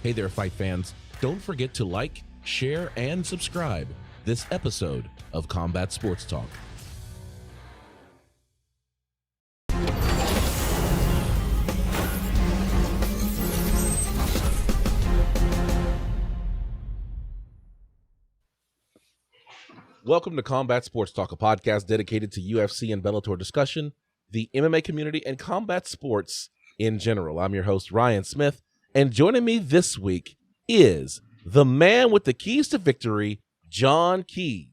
Hey there, fight fans. Don't forget to like, share, and subscribe this episode of Combat Sports Talk. Welcome to Combat Sports Talk, a podcast dedicated to UFC and Bellator discussion, the MMA community, and combat sports in general. I'm your host, Ryan Smith, and joining me this week is the man with the keys to victory, John Keys.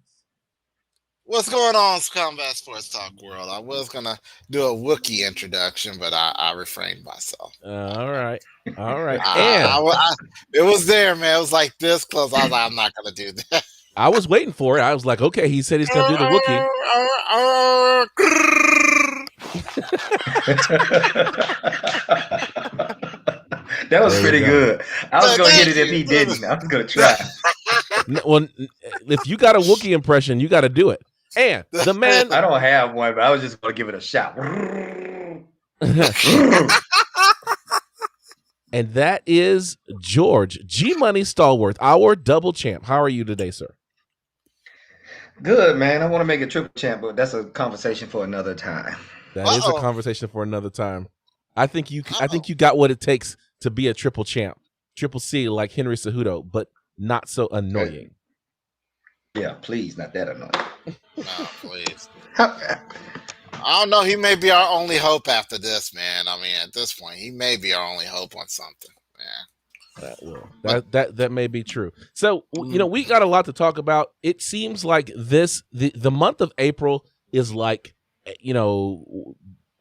What's going on, Combat Sports Talk world? I was going to do a Wookiee introduction, but I refrained myself. All right. And it was there, man. It was like this close. I was like, I'm not going to do that. I was waiting for it. I was like, okay, he said he's going to do the Wookiee. That was pretty good. I was going to hit it if he didn't. I was going to try. Well, if you got a Wookiee impression, you got to do it. And the man... I don't have one, but I was just going to give it a shot. And that is George, G-Money Stallworth, our double champ. How are you today, sir? Good, man. I want to make a triple champ, but that's a conversation for another time. That is a conversation for another time. I think you got what it takes to be a triple champ. Triple C like Henry Cejudo, but not so annoying. Yeah, please, not that annoying. No, please. I don't know. He may be our only hope after this, man. I mean, at this point, he may be our only hope on something. Yeah. That may be true. So, we got a lot to talk about. It seems like the month of April is like,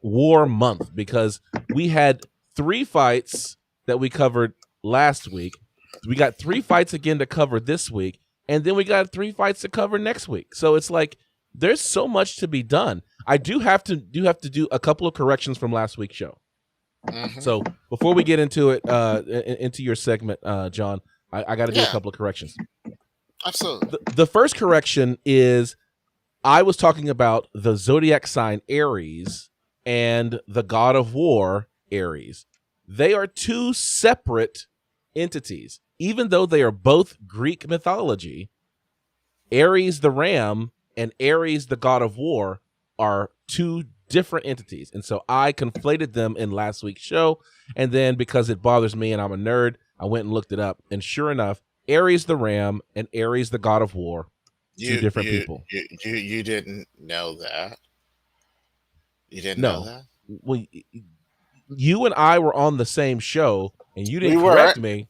war month, because we had 3 fights that we covered last week. We got 3 fights again to cover this week, and then we got 3 fights to cover next week. So it's like there's so much to be done. I do have to do a couple of corrections from last week's show. Mm-hmm. So before we get into it, into your segment, John, I got to do a couple of corrections. Absolutely. The first correction is I was talking about the zodiac sign Aries and the god of war Aries. They are 2 separate entities, even though they are both Greek mythology. Aries the ram and Aries the god of war are 2 different entities, and so I conflated them in last week's show, and then because it bothers me and I'm a nerd, I went and looked it up, and sure enough, Aries the ram and Aries the god of war, 2 different people. You didn't know that? You didn't know that? Well, you and I were on the same show, and you didn't correct me.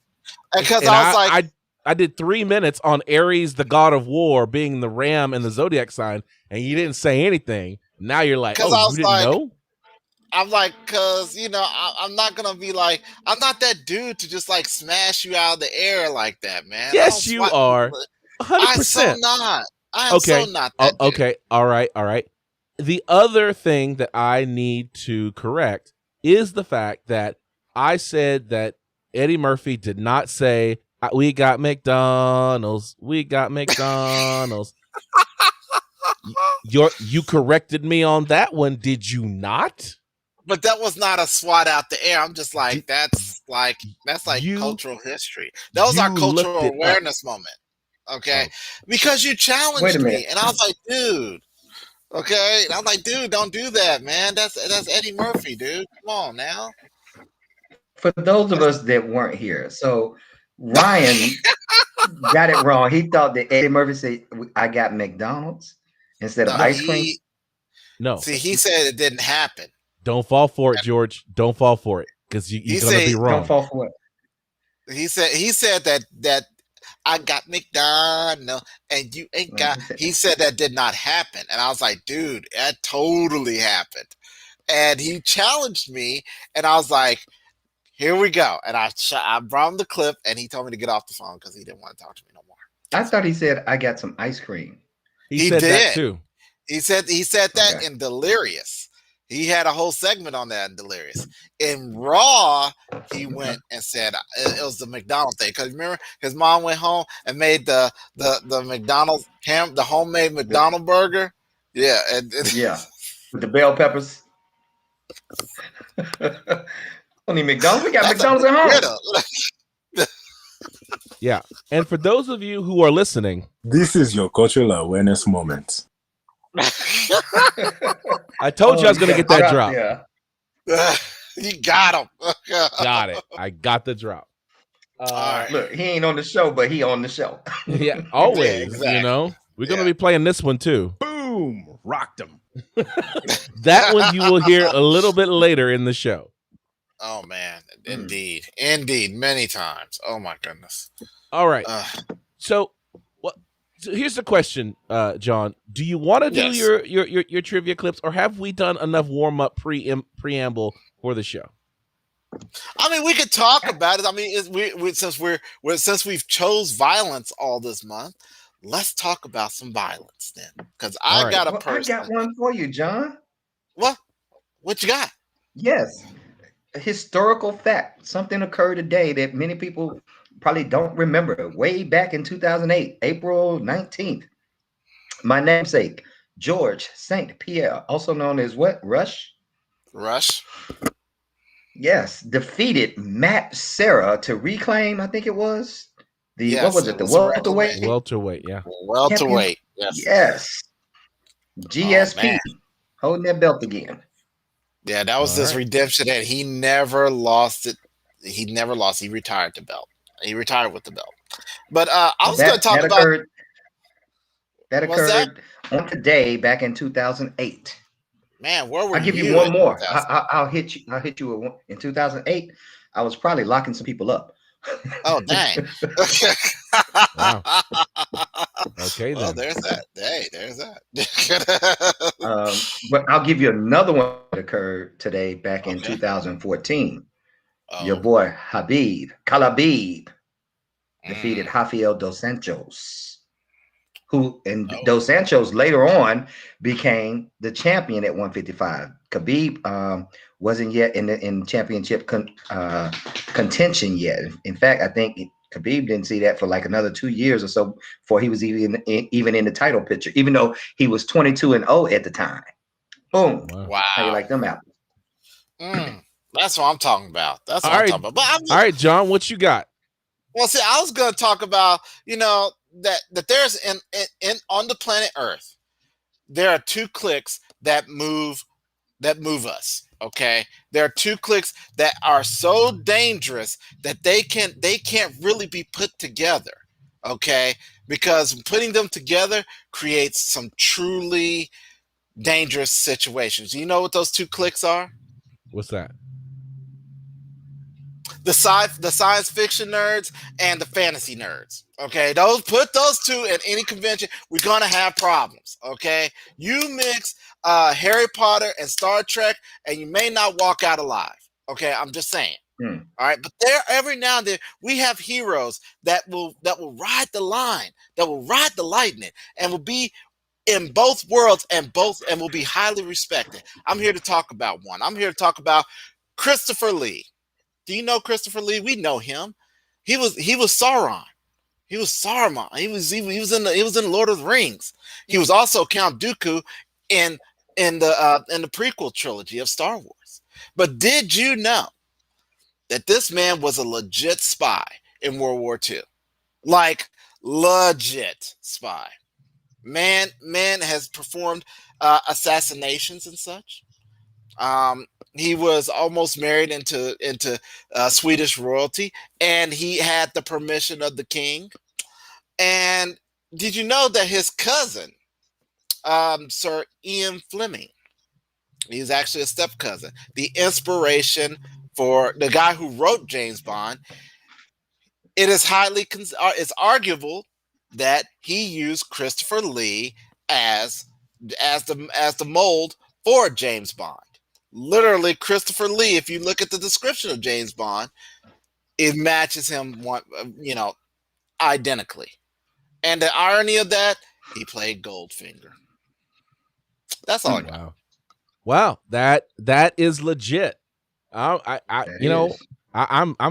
Because I was like... I did 3 minutes on Aries, the god of war, being the ram and the zodiac sign, and you didn't say anything. Now you're like, oh, you didn't know? I'm like, because, I'm not going to be like, I'm not that dude to just like smash you out of the air like that, man. Yes, you are. 100%. I'm so not. I am so not that dude. Okay, all right. The other thing that I need to correct is the fact that I said that Eddie Murphy did not say, we got McDonald's. We got McDonald's. You corrected me on that one, did you not? But that was not a swat out the air. I'm just like, that's like cultural history. That was our cultural awareness moment. Okay? Because you challenged me, and I was like, dude. Okay? And I'm like, dude, don't do that, man. That's Eddie Murphy, dude. Come on now. For those of us that weren't here, so Ryan got it wrong. He thought that Eddie Murphy said, I got McDonald's instead of ice cream. No. See, he said it didn't happen. Don't fall for it, George. Don't fall for it, because you're going to be wrong. Don't fall for it. He said that I got McDonald's and you ain't got. He said that did not happen, and I was like, dude, that totally happened. And he challenged me, and I was like, here we go. And I brought him the clip, and he told me to get off the phone because he didn't want to talk to me no more. I thought he said, I got some ice cream. He said that too. He said that in Delirious. He had a whole segment on that in Delirious. In Raw, he went and said it was the McDonald's thing. Because remember, his mom went home and made the McDonald's the homemade McDonald's burger. Yeah. Yeah. With the bell peppers. Don't need McDonald's. We got McDonald's at home. Yeah. And for those of you who are listening, this is your cultural awareness moment. I told you I was going to get that drop. You got him. Got it. I got the drop. All right. Look, he ain't on the show, but he on the show. Yeah, always. Yeah, exactly. You know, we're going to be playing this one too. Boom, rocked him. That one you will hear a little bit later in the show. Oh man, indeed, many times. Oh my goodness. All right. So here's the question, John. Do you want to do your trivia clips, or have we done enough warm up preamble for the show? I mean, we could talk about it. I mean, since we've chose violence all this month, let's talk about some violence then. Because I got a person. I got one for you, John. What you got? Yes, a historical fact. Something occurred today that many people probably don't remember. Way back in 2008, April 19th, my namesake, George St. Pierre, also known as what? Rush? Yes, defeated Matt Serra to reclaim, I think it was, the welterweight? Welterweight, yeah. Welterweight, yes. GSP, holding that belt again. Yeah, that was his redemption, and he never lost it. He never lost. He retired the belt. He retired with the belt. But I was going to talk about... That occurred on today back in 2008. Man, where were you? I'll give you one more. I'll hit you. I'll hit you in 2008. I was probably locking some people up. Oh, dang. Wow. Okay, well, then. There's that. Hey, there's that. But I'll give you another one that occurred today back in 2014. Your boy Kalabib defeated Rafael Dos Anjos. Dos Anjos later on became the champion at 155. Khabib wasn't yet in championship contention yet. In fact, I think Khabib didn't see that for like another 2 years or so before he was even in the title picture, even though he was 22-0 at the time. Boom. Wow. How you like them apples? That's what I'm talking about. That's what I'm talking about. All right, John, what you got? Well, see, I was going to talk about, that there's on the planet Earth, there are two cliques that move us. Okay, there are two cliques that are so dangerous that they can't really be put together. Okay, because putting them together creates some truly dangerous situations. Do you know what those two cliques are? What's that? The science fiction nerds and the fantasy nerds. Okay, put those two in any convention, we're gonna have problems. Okay, you mix Harry Potter and Star Trek, and you may not walk out alive. Okay, I'm just saying. All right, but there every now and then we have heroes that will ride the line, that will ride the lightning, and will be in both worlds and will be highly respected. I'm here to talk about one. I'm here to talk about Christopher Lee. Do you know Christopher Lee? We know him. He was Sauron. He was Saruman. He was in Lord of the Rings. He was also Count Dooku in the prequel trilogy of Star Wars. But did you know that this man was a legit spy in World War II? Like legit spy. Man has performed assassinations and such. He was almost married into Swedish royalty, and he had the permission of the king. And did you know that his cousin, Sir Ian Fleming, he's actually a step cousin, the inspiration for the guy who wrote James Bond? It is it's arguable that he used Christopher Lee as the mold for James Bond. Literally, Christopher Lee, if you look at the description of James Bond, it matches him, identically. And the irony of that, he played Goldfinger. That's all I got. Wow, that is legit. I'm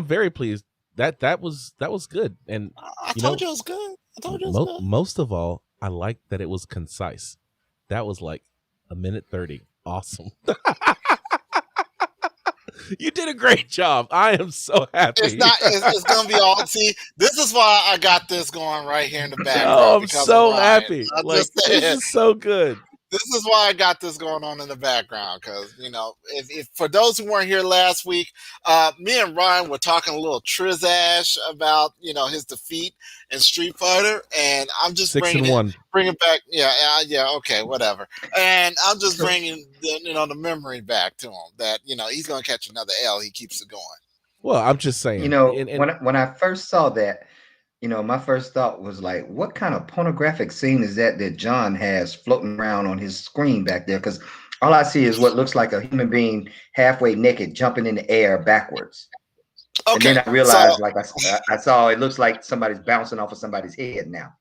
very pleased. That was good. And I told you it was good. Most of all, I like that it was concise. That was like a minute 30. Awesome. You did a great job. I am so happy. It's not. It's going to be all. See, this is why I got this going right here in the background. No, I'm because so of Ryan. happy. I Like, just this said, is so good. this is why I got this going on in the background. Because if for those who weren't here last week, me and Ryan were talking a little trizash about his defeat in Street Fighter, and I'm just 6-1. bringing back. Yeah, okay, whatever. And I'm just bringing the memory back to him that he's going to catch another L. He keeps it going. Well, I'm just saying. When I first saw that, my first thought was like, what kind of pornographic scene is that John has floating around on his screen back there? Because all I see is what looks like a human being halfway naked jumping in the air backwards. Okay, and then I realized, I saw, it looks like somebody's bouncing off of somebody's head now.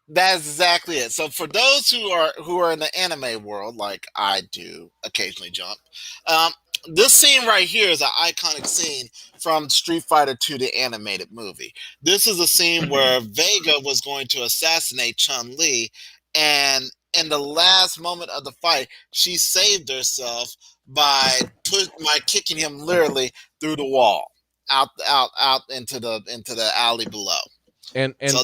That's exactly it. So for those who are in the anime world, like I do occasionally jump, this scene right here is an iconic scene from Street Fighter 2, the animated movie. This is a scene where Vega was going to assassinate Chun-Li, and in the last moment of the fight, she saved herself by kicking him literally through the wall, out into the alley below. And so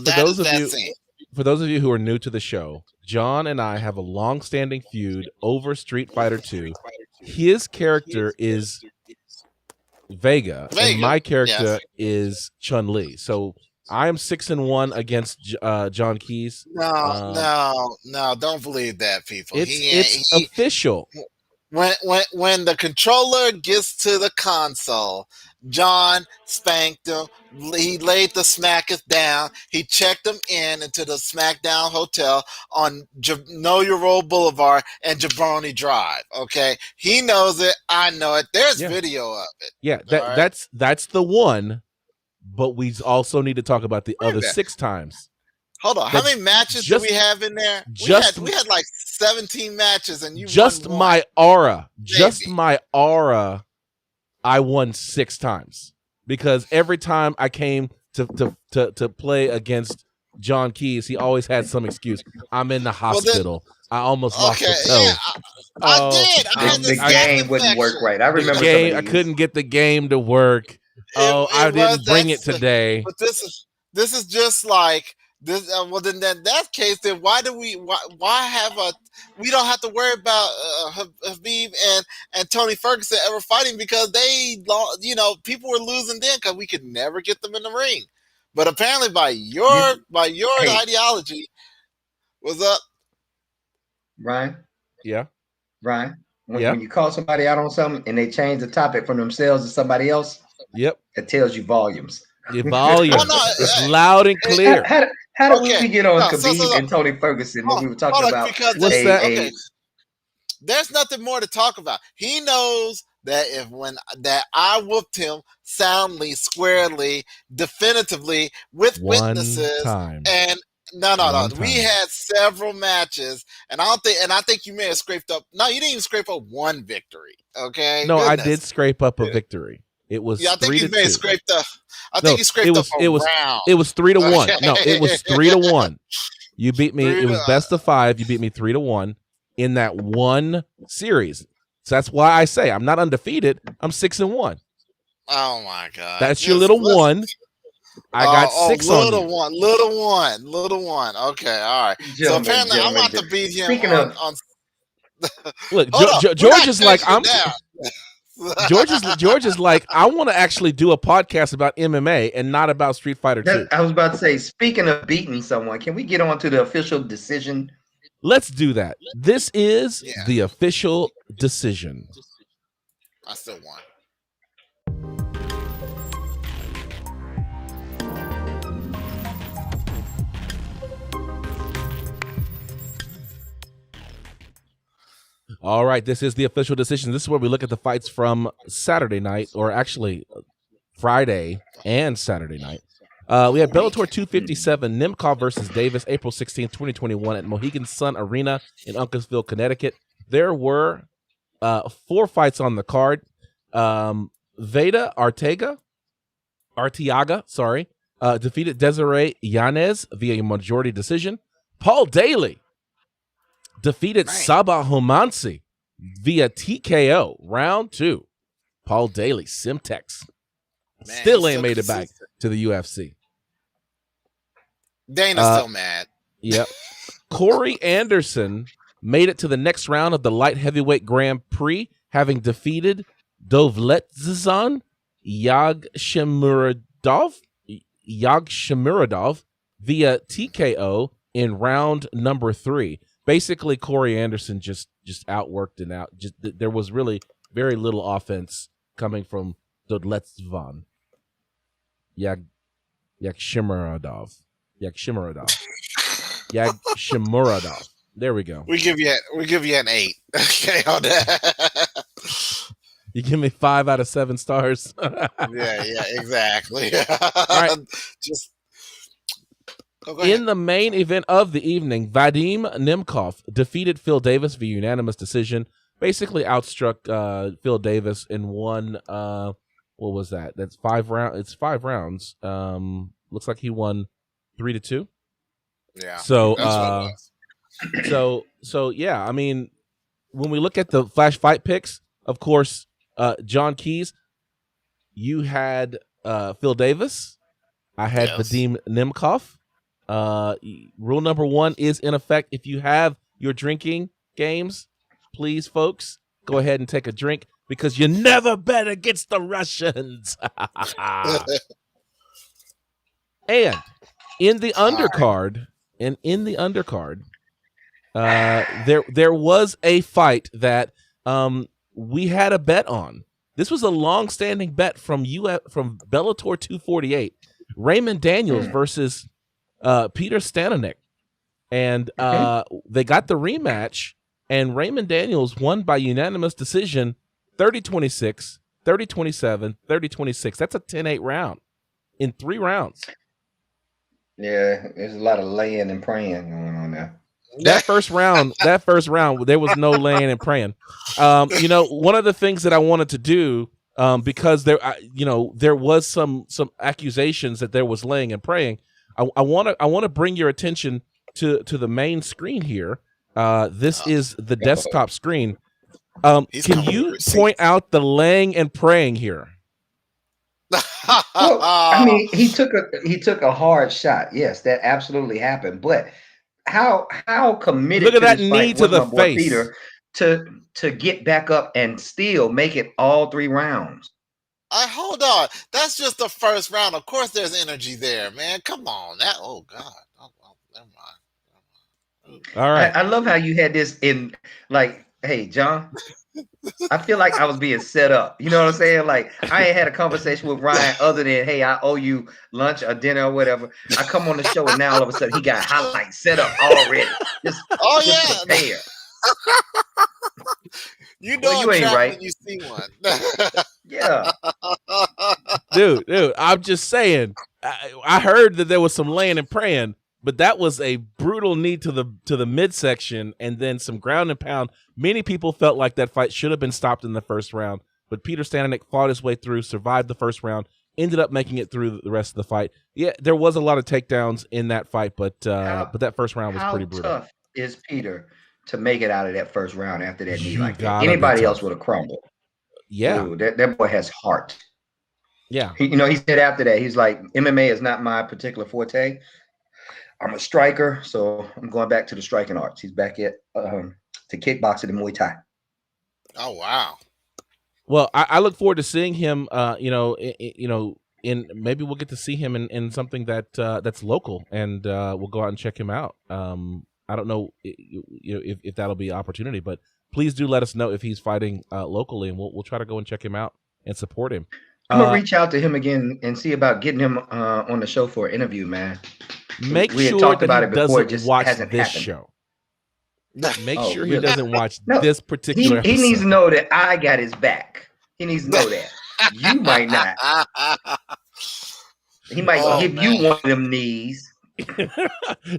for those of you who are new to the show, John and I have a long-standing feud over Street Fighter 2. His character is Vega, and my character is Chun-Li. So I am 6-1 against John Keys. No, don't believe that, people. It's official. When the controller gets to the console, John spanked him. He laid the smackers down. He checked him into the SmackDown Hotel on Know Your Role Boulevard and Jabroni Drive. Okay, he knows it. I know it. There's video of it. Yeah, that's the one. But we also need to talk about the other 6 times. Hold on. How many matches do we have in there? We had like 17 matches, and you just won my one. aura. Maybe. Just my aura. I won 6 times because every time I came to play against John Keys, he always had some excuse. I'm in the hospital. I almost lost a toe. Yeah, I did. The game wouldn't work right. I remember some of these. I couldn't get the game to work. I didn't bring it today. But this is just like this. Well, then in that case, then why have we don't have to worry about Habib and Tony Ferguson ever fighting because people were losing then because we could never get them in the ring. But apparently, by your ideology, what's up, Ryan? Yeah, Ryan. When you call somebody out on something and they change the topic from themselves to somebody else. Yep. It tells you volumes. It's loud and clear. How do we get on Khabib and Tony Ferguson when we were talking about what's that? Okay. There's nothing more to talk about. He knows that that I whooped him soundly, squarely, definitively with witnesses and no. We had several matches, and I think you may have scraped up. No, you didn't even scrape up one victory. Okay. No, I did scrape up a victory. It was I think 3-2. you may have scraped up. You scraped up a round. It was 3-1. No, it was 3-1. You beat me. It was best of 5. You beat me 3-1 in that one series. So that's why I say I'm not undefeated. I'm 6-1. Oh my God. That's your little one. I got 6 on you. Little one. Okay, all right. So apparently I'm about to beat him on Look, George is like, George is like, I want to actually do a podcast about MMA and not about Street Fighter 2. I was about to say, speaking of beating someone, can we get on to the official decision? Let's do that. This is the official decision. I still won. All right, this is the official decision. This is where we look at the fights from Saturday night, or actually Friday and Saturday night. We have Bellator 257, Nemkov versus Davis, April 16, 2021 at Mohegan Sun Arena in Uncasville, Connecticut. There were 4 fights on the card. Veda Arteaga, defeated Desiree Yanez via majority decision. Paul Daly defeated Sabah Homansi via TKO, round 2. Paul Daly, Simtex. Man, Still he's ain't so made it back consistent. to the UFC. Dana's still mad. Yep. Corey Anderson made it to the next round of the light heavyweight Grand Prix, having defeated Dovletzan Yagshimuradov via TKO in round number 3. Basically, Corey Anderson just outworked and out. There was really very little offense coming from Dovletzan Yagshimuradov. There we go. We give you an 8. Okay, on that. You give me 5 out of 7 stars. yeah, exactly. All right. In the main event of the evening, Vadim Nemkov defeated Phil Davis via unanimous decision. Basically outstruck Phil Davis in one. What was that? That's 5 rounds. It's 5 rounds. Looks like he won 3-2. Yeah. So that's what it was. So yeah, I mean, when we look at the flash fight picks, of course, John Keys, you had Phil Davis. I had Vadim Nemkov. Rule number 1 is in effect. If you have your drinking games, please, folks, go ahead and take a drink because you never bet against the Russians. And in the undercard, there was a fight that we had a bet on. This was a long-standing bet from Bellator 248, Raymond Daniels versus Peter Stanonek, and they got the rematch, and Raymond Daniels won by unanimous decision, 30-26, 30-27, 30-26. That's a 10-8 round in 3 rounds. Yeah, there's a lot of laying and praying going on there. That first round, there was no laying and praying. One of the things that I wanted to do, because there was some accusations that there was laying and praying. I want to bring your attention to the main screen here. This is the desktop screen. Can you point out the laying and praying here? Well, I mean, he took a hard shot. Yes, that absolutely happened. But how committed? Look at to that this knee fight to was the my boy face, Peter, to get back up and still make it all 3 rounds. Hold on. That's just the first round. Of course, there's energy there, man. Come on. Oh God. Never mind. All right. I love how you had this in like, hey, John. I feel like I was being set up. You know what I'm saying? Like I ain't had a conversation with Ryan other than, hey, I owe you lunch or dinner or whatever. I come on the show and now all of a sudden he got highlights set up already. Just prepare. You know, you ain't right. When you see one. Yeah. Dude, I'm just saying. I heard that there was some laying and praying, but that was a brutal knee to the midsection and then some ground and pound. Many people felt like that fight should have been stopped in the first round, but Peter Stanonek fought his way through, survived the first round, ended up making it through the rest of the fight. Yeah, there was a lot of takedowns in that fight, but that first round was pretty brutal. How tough is Peter to make it out of that first round after that knee like that? Anybody else would have crumbled. Yeah. Dude, that boy has heart. Yeah. He said after that, he's like, MMA is not my particular forte. I'm a striker, so I'm going back to the striking arts. He's back at to kickboxing and Muay Thai. Oh wow! Well, I look forward to seeing him. In maybe we'll get to see him in something that's local, and we'll go out and check him out. I don't know, if that'll be an opportunity, but please do let us know if he's fighting locally, and we'll try to go and check him out and support him. I'm gonna reach out to him again and see about getting him on the show for an interview, man. Make we sure talked that about he it before, doesn't watch this show. Make sure he doesn't watch this particular episode. He needs to know that I got his back. He needs to know that. You might not. He might give you one of them knees.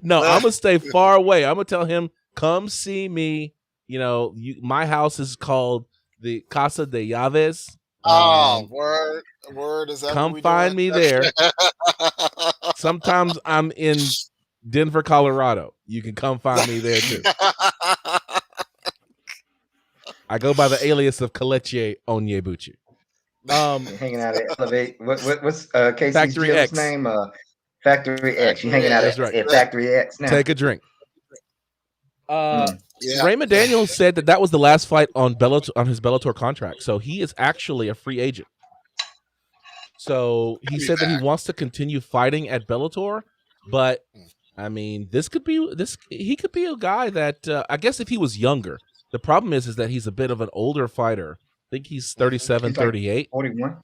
No, I'm gonna stay far away. I'm gonna tell him, come see me. My house is called the Casa de Llaves. Word is that? Come find me there. Sometimes I'm in Denver, Colorado. You can come find me there too. I go by the alias of Kelechi Onyebuchi. Hanging out at Elevate. What's Casey's Factory gym's X. name? Factory X. You hanging out That's at, right. at Factory X now? Take a drink. Yeah. Raymond Daniels said that was the last fight on his Bellator contract, so he is actually a free agent. So he said that he wants to continue fighting at Bellator, but I mean, he could be a guy that I guess if he was younger. The problem is that he's a bit of an older fighter. I think he's 37, He's like 38. 41.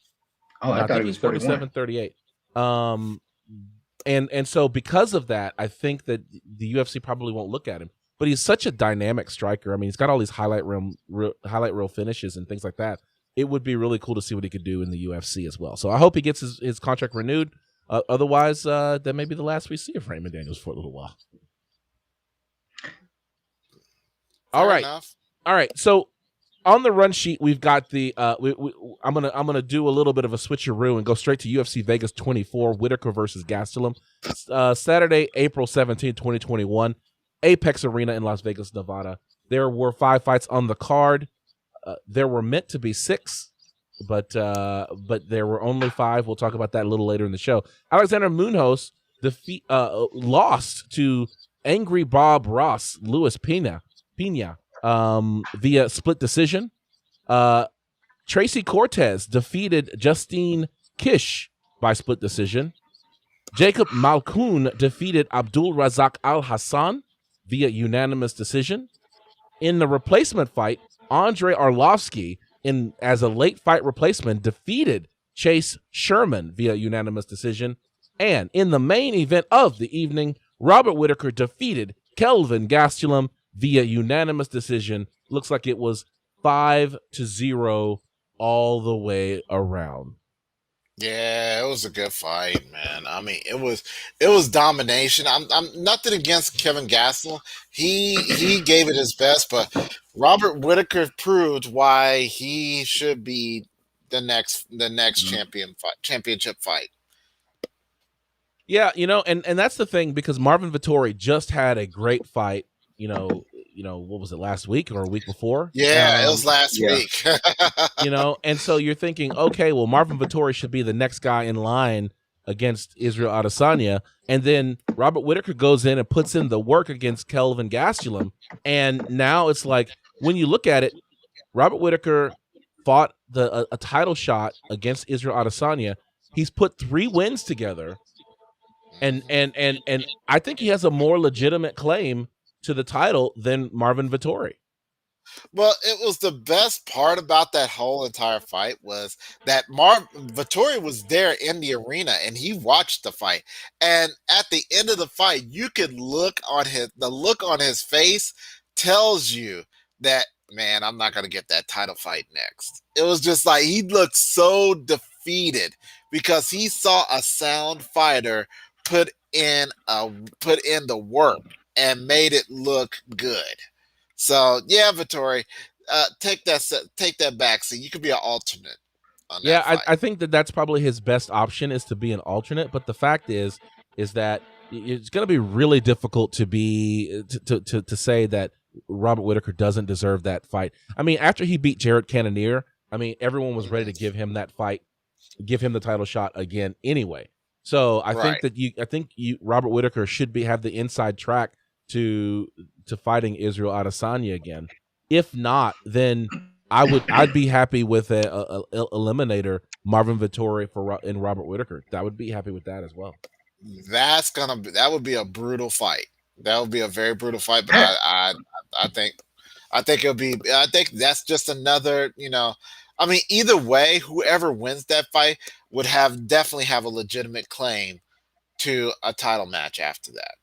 Oh, No, I thought think he was he's 37, 38. And so because of that, I think that the UFC probably won't look at him. But he's such a dynamic striker. I mean, he's got all these highlight reel finishes and things like that. It would be really cool to see what he could do in the UFC as well. So I hope he gets his contract renewed. Otherwise, that may be the last we see of Raymond Daniels for a little while. All right. So on the run sheet, we've got the. I'm gonna do a little bit of a switcheroo and go straight to UFC Vegas 24, Whitaker versus Gastelum, Saturday, April 17, 2021, Apex Arena in Las Vegas, Nevada. There were 5 fights on the card. There were meant to be 6, but there were only 5. We'll talk about that a little later in the show. Alexander Munoz lost to Angry Bob Ross, Luis Pena, via split decision. Tracy Cortez defeated Justine Kish by split decision. Jacob Malkoun defeated Abdul Razak Al Hassan via unanimous decision. In the replacement fight, Andre Arlovsky, as a late fight replacement, defeated Chase Sherman via unanimous decision. And in the main event of the evening, Robert Whitaker defeated Kelvin Gastelum via unanimous decision. Looks like it was 5-0 all the way around. Yeah, it was a good fight, man. I mean, it was domination. I'm nothing against Kevin Gastelum. He gave it his best, but Robert Whitaker proved why he should be the next championship fight. Yeah, and that's the thing, because Marvin Vettori just had a great fight. What was it, last week or a week before? Yeah, it was last week. And so you're thinking, okay, well, Marvin Vettori should be the next guy in line against Israel Adesanya, and then Robert Whitaker goes in and puts in the work against Kelvin Gastelum, and now it's like, when you look at it, Robert Whitaker fought a title shot against Israel Adesanya. He's put 3 wins together, and I think he has a more legitimate claim to the title than Marvin Vettori. Well, it was the best part about that whole entire fight was that Vettori was there in the arena and he watched the fight. And at the end of the fight, you could look on his face tells you that, man, I'm not going to get that title fight next. It was just like he looked so defeated because he saw a sound fighter put in the work and made it look good. So yeah, Vettori, take that back. So you could be an alternate on that fight. I think that's probably his best option, is to be an alternate. But the fact is that it's going to be really difficult to say that Robert Whitaker doesn't deserve that fight. I mean, after he beat Jared Cannonier, I mean, everyone was ready to give him that fight, give him the title shot again anyway. So I think Robert Whitaker should have the inside track to fighting Israel Adesanya again. If not, then I'd be happy with a eliminator Marvin Vettori in Robert Whitaker. I would be happy with that as well. That would be a brutal fight. That would be a very brutal fight. But I think that's just another. I mean, either way, whoever wins that fight would definitely have a legitimate claim to a title match after that.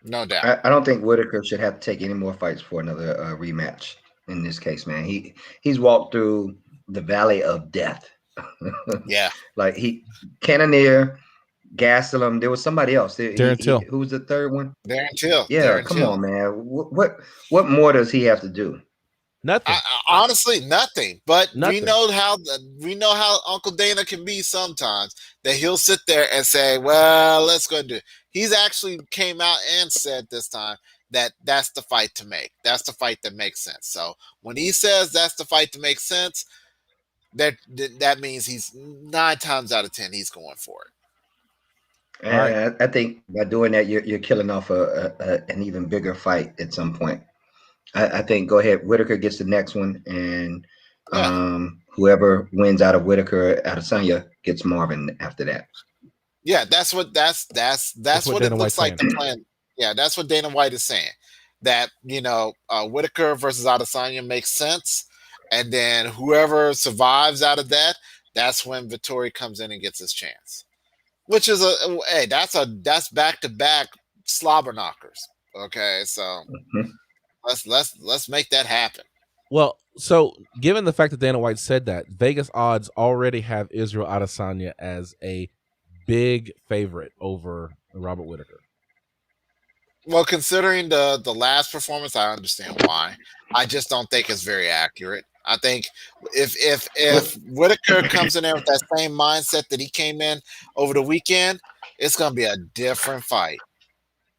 No doubt. I don't think Whitaker should have to take any more fights for another rematch in this case, man. He's walked through the valley of death. Yeah. Like Cannonier, Gastelum. There was somebody else. Darren Till. Who was the third one? Darren Till. Yeah, come on, man. What more does he have to do? Nothing. Honestly, nothing. But nothing. we know how Uncle Dana can be sometimes. That he'll sit there and say, "Well, let's go do it." He's actually came out and said this time that that's the fight to make. That's the fight that makes sense. So when he says that's the fight to make sense, that means he's 9 times out of 10 he's going for it. And I think by doing that, you're killing off an even bigger fight at some point. I think go ahead, Whitaker gets the next one, and whoever wins out of Whitaker, Adesanya gets Marvin after that. Yeah, that's what it looks like the plan. Yeah, that's what Dana White is saying. That Whitaker versus Adesanya makes sense, and then whoever survives out of that, that's when Vettori comes in and gets his chance. Which is that's back to back slobber knockers. Okay, so let's make that happen. Well, so given the fact that Dana White said that, Vegas odds already have Israel Adesanya as a big favorite over Robert Whitaker. Well, considering the last performance, I understand why. I just don't think it's very accurate. I think if Whitaker comes in there with that same mindset that he came in over the weekend, it's going to be a different fight.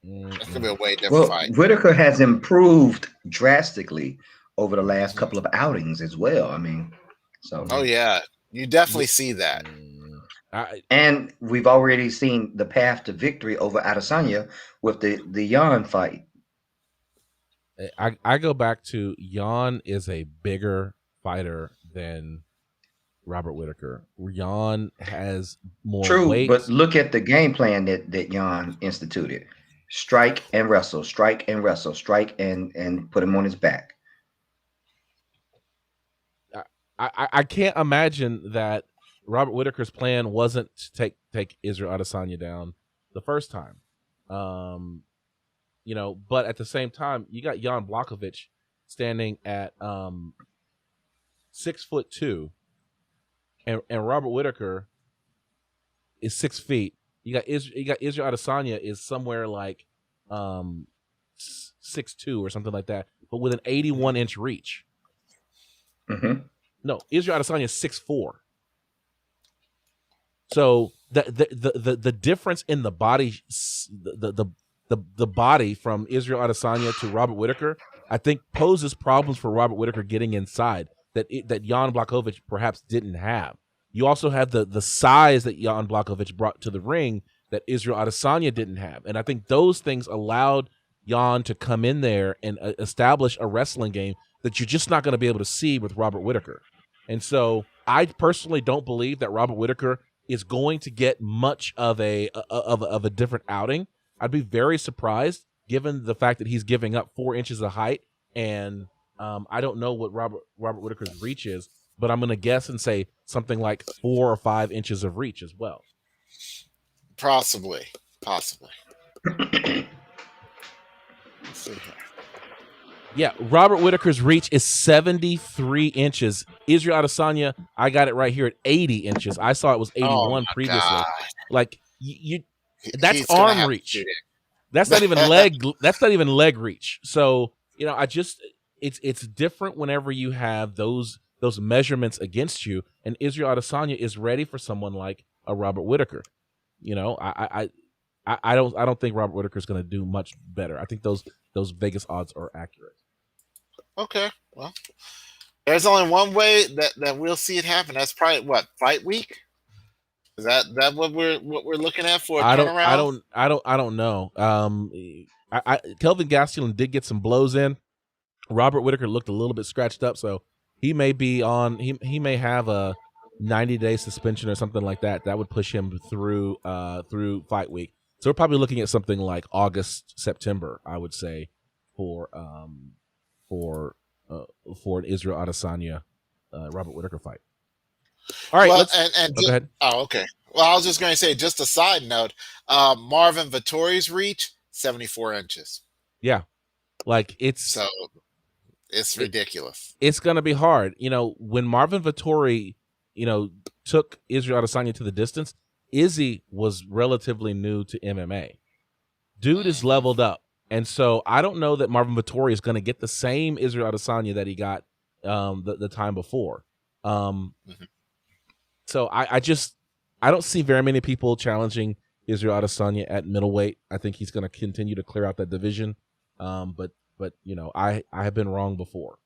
It's going to be a way different fight. Whitaker has improved drastically over the last couple of outings as well. I mean, so. Oh, yeah. You definitely see that. And we've already seen the path to victory over Adesanya with the Jan fight. I go back to Jan is a bigger fighter than Robert Whitaker. Jan has more weight. But look at the game plan that Jan instituted. Strike and wrestle, strike and wrestle, strike and put him on his back. I can't imagine that Robert Whitaker's plan wasn't to take Israel Adesanya down the first time. But at the same time, you got Jan Blachowicz standing at 6'2", and Robert Whitaker is 6 feet. You got Israel Adesanya is somewhere like 6'2" or something like that, but with an 81-inch reach. Mm-hmm. No, Israel Adesanya is 6'4". So the difference in the body, the body from Israel Adesanya to Robert Whitaker, I think poses problems for Robert Whitaker getting inside that Jan Blachowicz perhaps didn't have. You also have the size that Jan Blachowicz brought to the ring that Israel Adesanya didn't have, and I think those things allowed Jan to come in there and establish a wrestling game that you're just not going to be able to see with Robert Whitaker. And so I personally don't believe that Robert Whitaker is going to get much of a different outing. I'd be very surprised given the fact that he's giving up 4 inches of height, and I don't know what Robert Whitaker's reach is, but I'm going to guess and say something like 4 or 5 inches of reach as well. Possibly. Let's see here. Yeah, Robert Whitaker's reach is 73 inches. Israel Adesanya, I got it right here at 80 inches. I saw it was 81 previously. God. Like that's arm reach. That's not even leg. That's not even leg reach. So it's different whenever you have those measurements against you. And Israel Adesanya is ready for someone like a Robert Whitaker. I don't think Robert Whitaker is going to do much better. I think those Vegas odds are accurate. Okay, well, there's only one way that we'll see it happen. That's probably what, fight week. Is that what we're looking at for a turnaround? I don't know. Kelvin Gastelum did get some blows in. Robert Whitaker looked a little bit scratched up, so he may be on. He may have a 90-day suspension or something like that. That would push him through fight week. So we're probably looking at something like August, September, I would say, for an Israel Adesanya Robert Whitaker fight. All right, go ahead. Oh, okay. Well, I was just going to say, just a side note, Marvin Vettori's reach 74 inches. Yeah, it's ridiculous. It's going to be hard. When Marvin Vettori, took Israel Adesanya to the distance, Izzy was relatively new to MMA. Dude is leveled up. And so I don't know that Marvin Vettori is going to get the same Israel Adesanya that he got the time before. So I don't see very many people challenging Israel Adesanya at middleweight. I think he's going to continue to clear out that division. But I have been wrong before.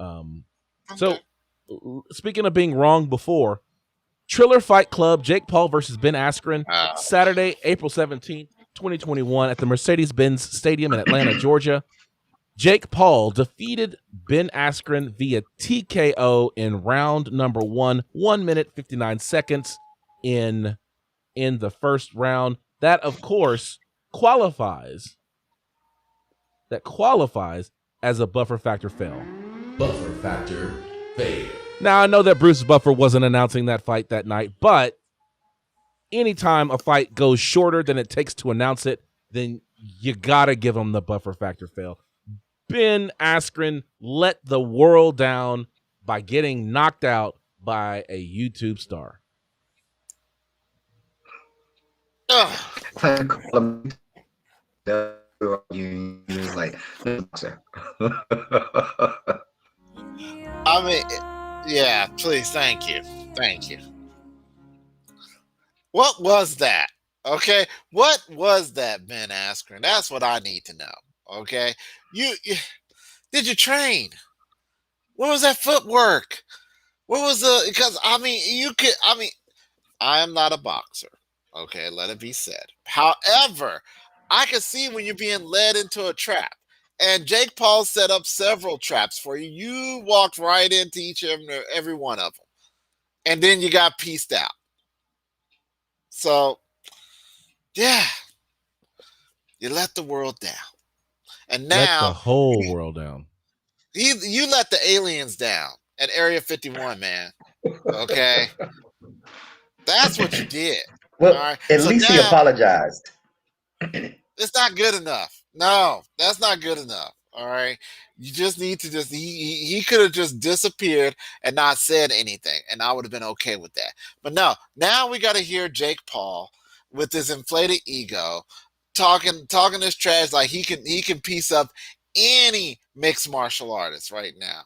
Okay. So speaking of being wrong before, Triller Fight Club, Jake Paul versus Ben Askren, Saturday, April 17th, 2021 at the Mercedes-Benz Stadium in Atlanta, Georgia. Jake Paul defeated Ben Askren via TKO in round number 1, 1 minute 59 seconds in the first round. That, of course, qualifies as a buffer factor fail. Buffer factor fail. Now, I know that Bruce Buffer wasn't announcing that fight that night, but anytime a fight goes shorter than it takes to announce it, then you got to give him the buffer factor fail. Ben Askren let the world down by getting knocked out by a YouTube star. I mean, yeah, please, thank you. What was that? Okay, what was that, Ben Askren? That's what I need to know. Okay, you did you train? What was that footwork? What was the? Because I am not a boxer. Okay, let it be said. However, I can see when you're being led into a trap. And Jake Paul set up several traps for you. You walked right into each and every one of them. And then you got pieced out. So, yeah. You let the world down. And now let the whole world down. You let the aliens down at Area 51, man. Okay? That's what you did. Well, right? At least he apologized. It's not good enough. No, that's not good enough. All right. You just need to he could have just disappeared and not said anything, and I would have been okay with that. But no, now we got to hear Jake Paul with his inflated ego talking this trash like he can piece up any mixed martial artist right now.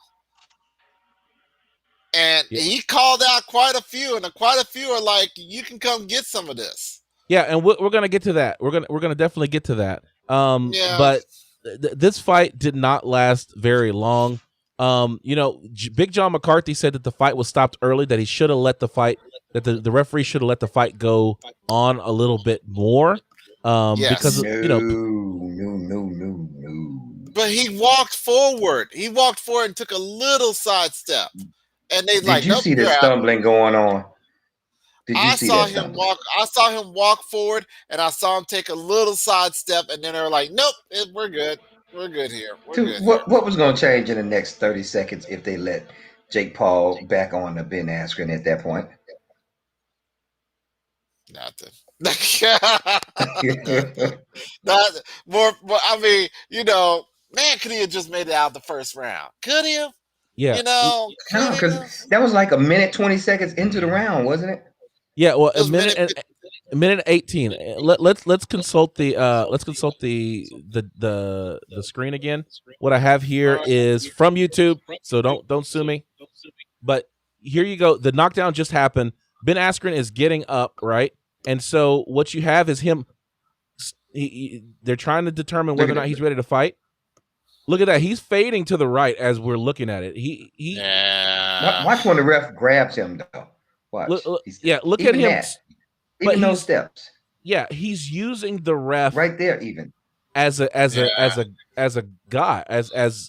And he called out quite a few, and quite a few are like, you can come get some of this. Yeah, and we're gonna get to that. We're gonna definitely get to that. But this fight did not last very long. Big John McCarthy said that the fight was stopped early. That he should have let the fight. That the referee should have let the fight go on a little bit more. Because no. But he walked forward. He walked forward and took a little sidestep. And they did you see the stumbling going on? I saw him walk forward, and I saw him take a little sidestep, and then they were like, "Nope, we're good. We're good here." What was going to change in the next 30 seconds if they let Jake Paul back on the Ben Askren at that point? Nothing. Not more. I mean, man, could he have just made it out the first round? Could he have? Yeah. Because that was like a minute 20 seconds into the round, wasn't it? Yeah, well, a minute 18. Let's consult the screen again. What I have here is from YouTube, so don't sue me. But here you go. The knockdown just happened. Ben Askren is getting up, right? And so what you have is him. They're trying to determine whether or not he's ready to fight. Look at that. He's fading to the right as we're looking at it. Watch when the ref grabs him, though. Watch. Look at him. Even those steps. Yeah, he's using the ref right there, even as a guy, as a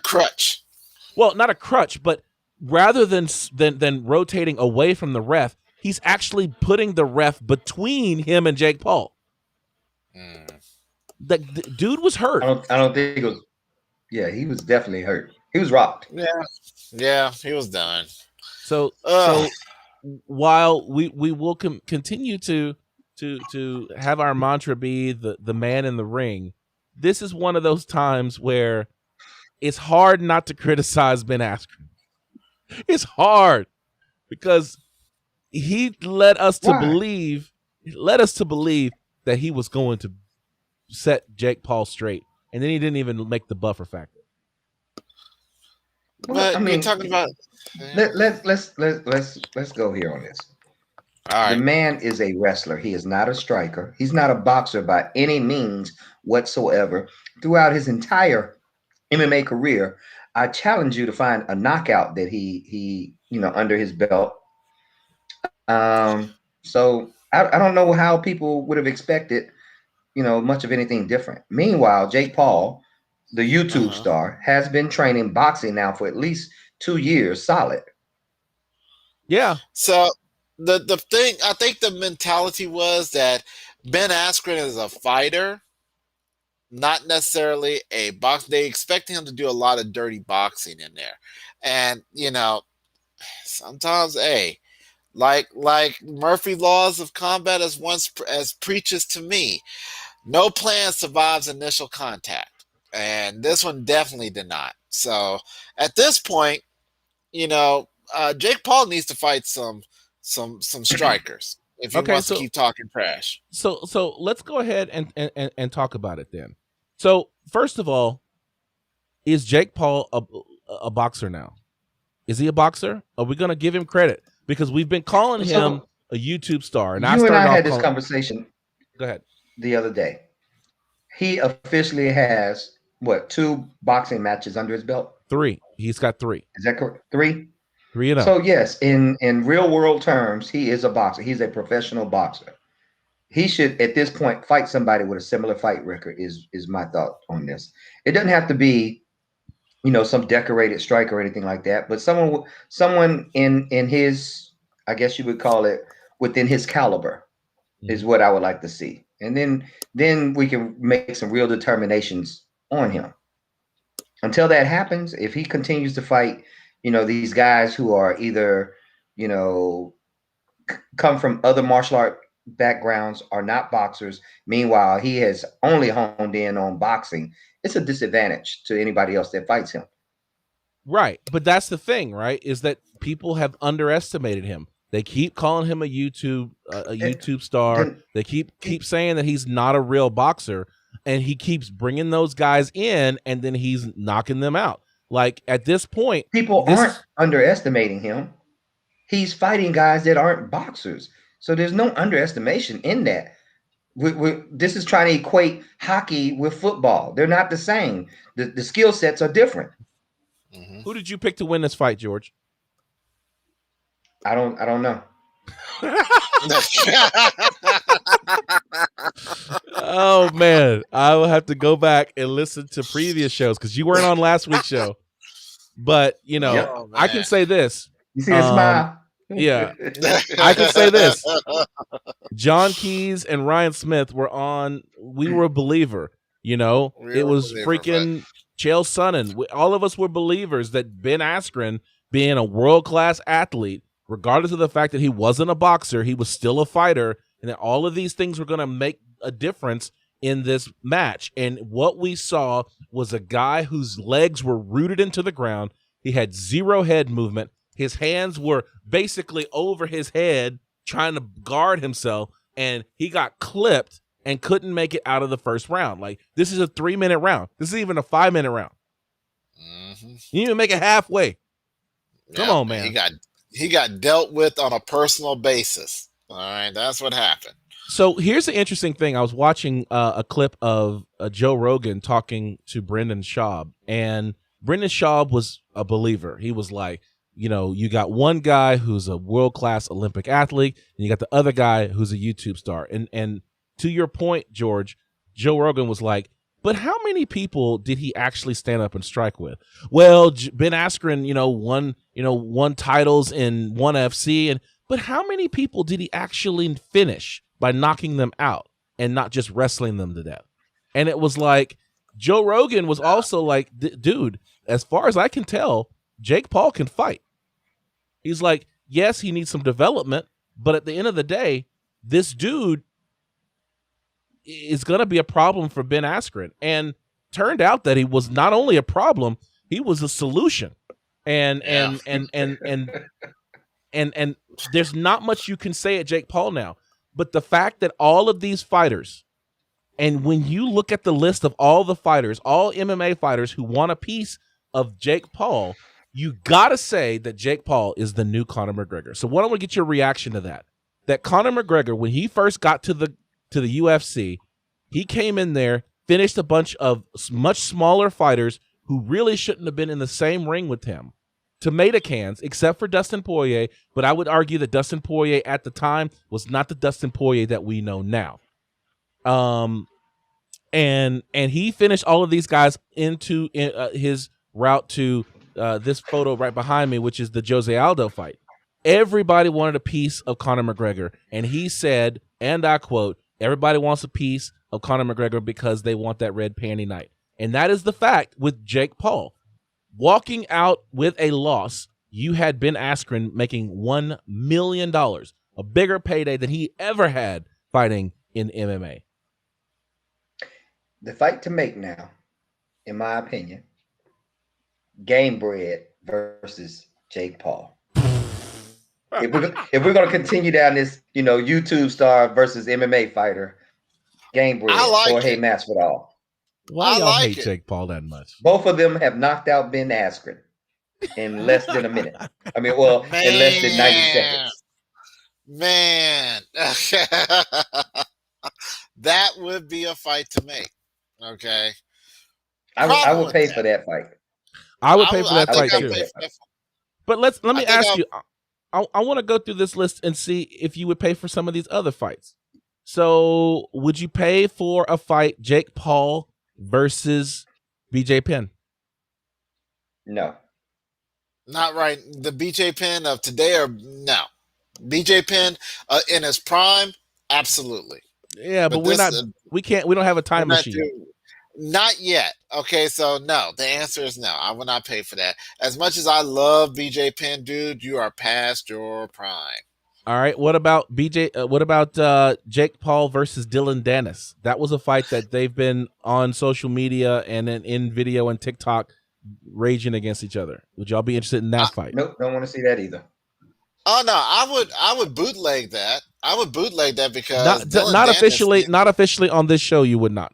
crutch. Well, not a crutch, but rather than rotating away from the ref, he's actually putting the ref between him and Jake Paul. The dude was hurt. I don't think it was. Yeah, he was definitely hurt. He was rocked. Yeah, he was done. So while we will continue to have our mantra be the man in the ring, this is one of those times where it's hard not to criticize Ben Askren. It's hard because he led us to believe that he was going to set Jake Paul straight, and then he didn't even make the buffer factor. But I mean, you're talking about. Let's go here on this. All right. The man is a wrestler. He is not a striker. He's not a boxer by any means whatsoever. Throughout his entire MMA career, I challenge you to find a knockout that he under his belt. So I don't know how people would have expected, much of anything different. Meanwhile, Jake Paul, the YouTube star, has been training boxing now for at least 2 years solid. Yeah. So the thing, I think the mentality was that Ben Askren is a fighter, not necessarily a boxer. They expected him to do a lot of dirty boxing in there. And, sometimes, like Murphy laws of combat as preaches to me, no plan survives initial contact. And this one definitely did not. So at this point, Jake Paul needs to fight some strikers if he wants to keep talking trash. So let's go ahead and talk about it then. So first of all, is Jake Paul a boxer now? Is he a boxer? Are we going to give him credit? Because we've been calling him a YouTube star. And I had this conversation. Go ahead. The other day. He officially has, 2 boxing matches under his belt? 3. He's got 3. Is that correct? 3? 3-0. So yes, in real world terms, he is a boxer. He's a professional boxer. He should, at this point, fight somebody with a similar fight record, is my thought on this. It doesn't have to be, some decorated striker or anything like that, but someone in his, I guess you would call it, within his caliber, is what I would like to see. And then we can make some real determinations on him. Until that happens, if he continues to fight, these guys who are either, come from other martial art backgrounds, are not boxers. Meanwhile, he has only honed in on boxing. It's a disadvantage to anybody else that fights him. Right. But that's the thing, right? Is that people have underestimated him. They keep calling him a YouTube star. They keep saying that he's not a real boxer, and he keeps bringing those guys in, and then he's knocking them out. Like, at this point, people aren't underestimating him. He's fighting guys that aren't boxers. So there's no underestimation in that. This is trying to equate hockey with football. They're not the same. The skill sets are different. Who did you pick to win this fight, George? I don't know. Oh man, I will have to go back and listen to previous shows because you weren't on last week's show. But I can say this. You see a smile? Yeah, I can say this. John Keys and Ryan Smith were on. We were a believer. It was freaking Chael Sonnen. All of us were believers that Ben Askren, being a world-class athlete, regardless of the fact that he wasn't a boxer, he was still a fighter, and that all of these things were going to make a difference in this match. And what we saw was a guy whose legs were rooted into the ground. He had 0 head movement. His hands were basically over his head trying to guard himself, and he got clipped and couldn't make it out of the first round. Like, this is a 3-minute round. This is even a 5-minute round. You didn't even make it halfway. Come on, man. He got dealt with on a personal basis. All right, that's what happened. So here's the interesting thing. I was watching a clip of Joe Rogan talking to Brendan Schaub, and Brendan Schaub was a believer. He was like, you got one guy who's a world-class Olympic athlete, and you got the other guy who's a YouTube star. And to your point, George, Joe Rogan was like, but how many people did he actually stand up and strike with? Well, Ben Askren, won titles in ONE FC, but how many people did he actually finish by knocking them out and not just wrestling them to death? And it was like, Joe Rogan was also like, dude, as far as I can tell, Jake Paul can fight. He's like, yes, he needs some development, but at the end of the day, this dude is going to be a problem for Ben Askren. And turned out that he was not only a problem, he was a solution. And there's not much you can say at Jake Paul now. But the fact that all of these fighters, and when you look at the list of all the fighters, all MMA fighters who want a piece of Jake Paul, you got to say that Jake Paul is the new Conor McGregor. So what I want to get your reaction to that. That Conor McGregor, when he first got to the UFC, he came in there, finished a bunch of much smaller fighters who really shouldn't have been in the same ring with him, tomato cans, except for Dustin Poirier. But I would argue that Dustin Poirier at the time was not the Dustin Poirier that we know now. And he finished all of these guys into his route to this photo right behind me, which is the Jose Aldo fight. Everybody wanted a piece of Conor McGregor, and he said, and I quote, "Everybody wants a piece of Conor McGregor because they want that red panty night." And that is the fact with Jake Paul. Walking out with a loss, you had Ben Askren making $1 million, a bigger payday than he ever had fighting in MMA. The fight to make now, in my opinion, Game Bread versus Jake Paul. If we're going to continue down this, YouTube star versus MMA fighter, Game Bread, Jorge Masvidal. Why y'all hate Jake Paul that much? Both of them have knocked out Ben Askren in less than a minute. I mean, well, in less than 90 seconds. Man, that would be a fight to make. Okay, I would pay for that fight. I would pay for that fight too. But let me ask you. I want to go through this list and see if you would pay for some of these other fights. So, would you pay for a fight Jake Paul versus BJ Penn? No. Not right. The BJ Penn of today, or no? BJ Penn in his prime, absolutely. Yeah, but we're not. We can't. We don't have a time machine. Not yet. Okay, so no. The answer is no. I will not pay for that. As much as I love BJ Penn, dude, you are past your prime. All right. What about BJ? What about Jake Paul versus Dylan Dennis? That was a fight that they've been on social media and in video and TikTok raging against each other. Would y'all be interested in that fight? Nope, don't want to see that either. Oh no, I would bootleg that. I would bootleg that because not officially on this show. You would not.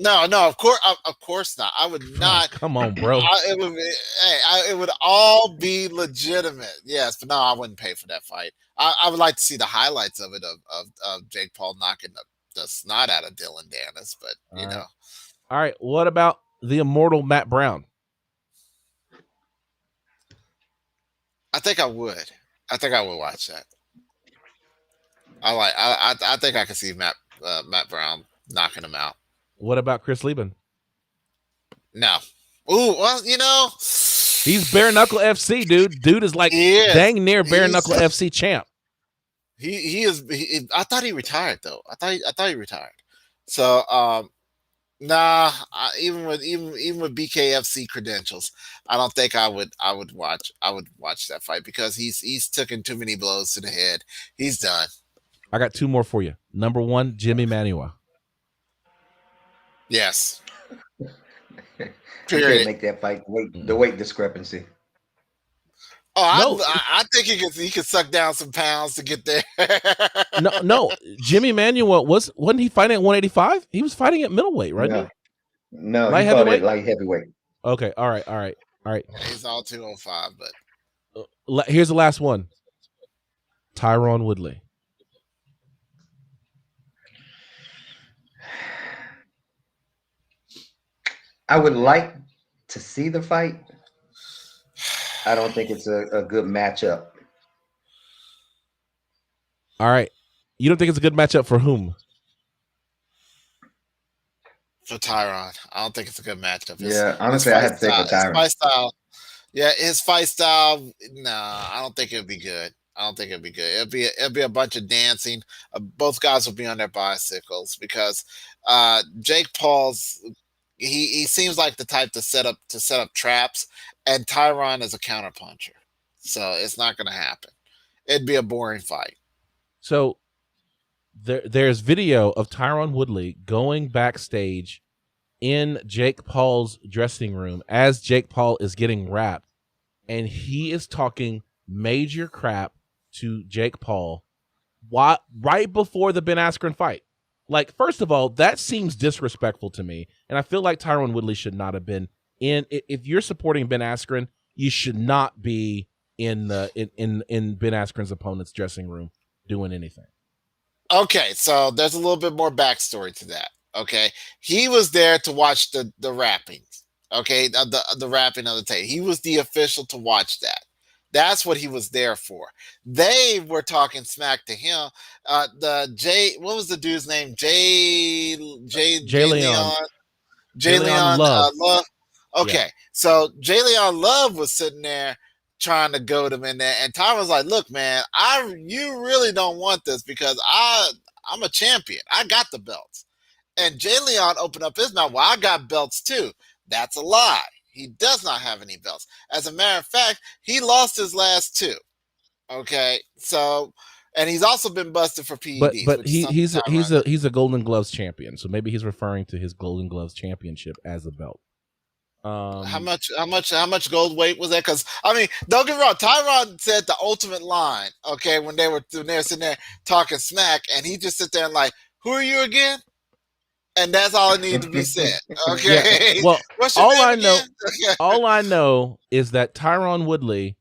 No, of course not. I would not. Come on, bro. It would all be legitimate. Yes, but no, I wouldn't pay for that fight. I would like to see the highlights of it of Jake Paul knocking the snot out of Dylan Dennis, but you know. All right. What about the immortal Matt Brown? I think I would. I think I would watch that. I think I could see Matt Brown knocking him out. What about Chris Lieben? No. Ooh, well, he's bare knuckle FC, dude. Dude is like dang near bare knuckle FC champ. He is. I thought he retired though. I thought he retired. So nah. Even with BKFC credentials, I don't think I would watch that fight because he's taken too many blows to the head. He's done. I got two more for you. Number one, Jimmy Manuwa. Yes. You can't make that fight the weight discrepancy. Oh, no. I think he could suck down some pounds to get there. No. Jimmy Manuwa wasn't he fighting at 185? He was fighting at middleweight, right? No, he fought at light heavyweight. Okay, all right. Yeah, he's all 205, but here's the last one. Tyron Woodley. I would like to see the fight. I don't think it's a good matchup. All right. You don't think it's a good matchup for whom? For Tyron. I don't think it's a good matchup. Honestly, I have to say for Tyron. His fight style, I don't think it'd be good. It'll be a bunch of dancing. Both guys will be on their bicycles because Jake Paul's he seems like the type to set up traps, and Tyron is a counterpuncher. So it's not going to happen. It'd be a boring fight. So there's video of Tyron Woodley going backstage in Jake Paul's dressing room as Jake Paul is getting wrapped, and he is talking major crap to Jake Paul right before the Ben Askren fight. Like, first of all, that seems disrespectful to me, and I feel like Tyron Woodley should not have been in. If you're supporting Ben Askren, you should not be in Ben Askren's opponent's dressing room doing anything. Okay, so there's a little bit more backstory to that. Okay, he was there to watch the wrappings. Okay, the wrapping of the tape. He was the official to watch that. That's what he was there for. They were talking smack to him. What was the dude's name? Jay Leon. Leon. Jay Leon Love. Love. Okay, Yeah. so Jay Leon Love was sitting there trying to goad him in there, and Tom was like, "Look, man, you really don't want this because I'm a champion. I got the belts." And Jay Leon opened up his mouth. Well, I got belts too. That's a lie. He does not have any belts. As a matter of fact, he lost his last two. Okay, so and he's also been busted for PEDs. But he's a Golden Gloves champion, so maybe he's referring to his Golden Gloves championship as a belt. How much gold weight was that? Because I mean, don't get me wrong. Tyron said the ultimate line. Okay, when they were sitting there talking smack, and he just sit there and like, "Who are you again?" And that's all it needed to be said. Okay. Yeah. Well, what's your name again? All I know is that Tyron Woodley,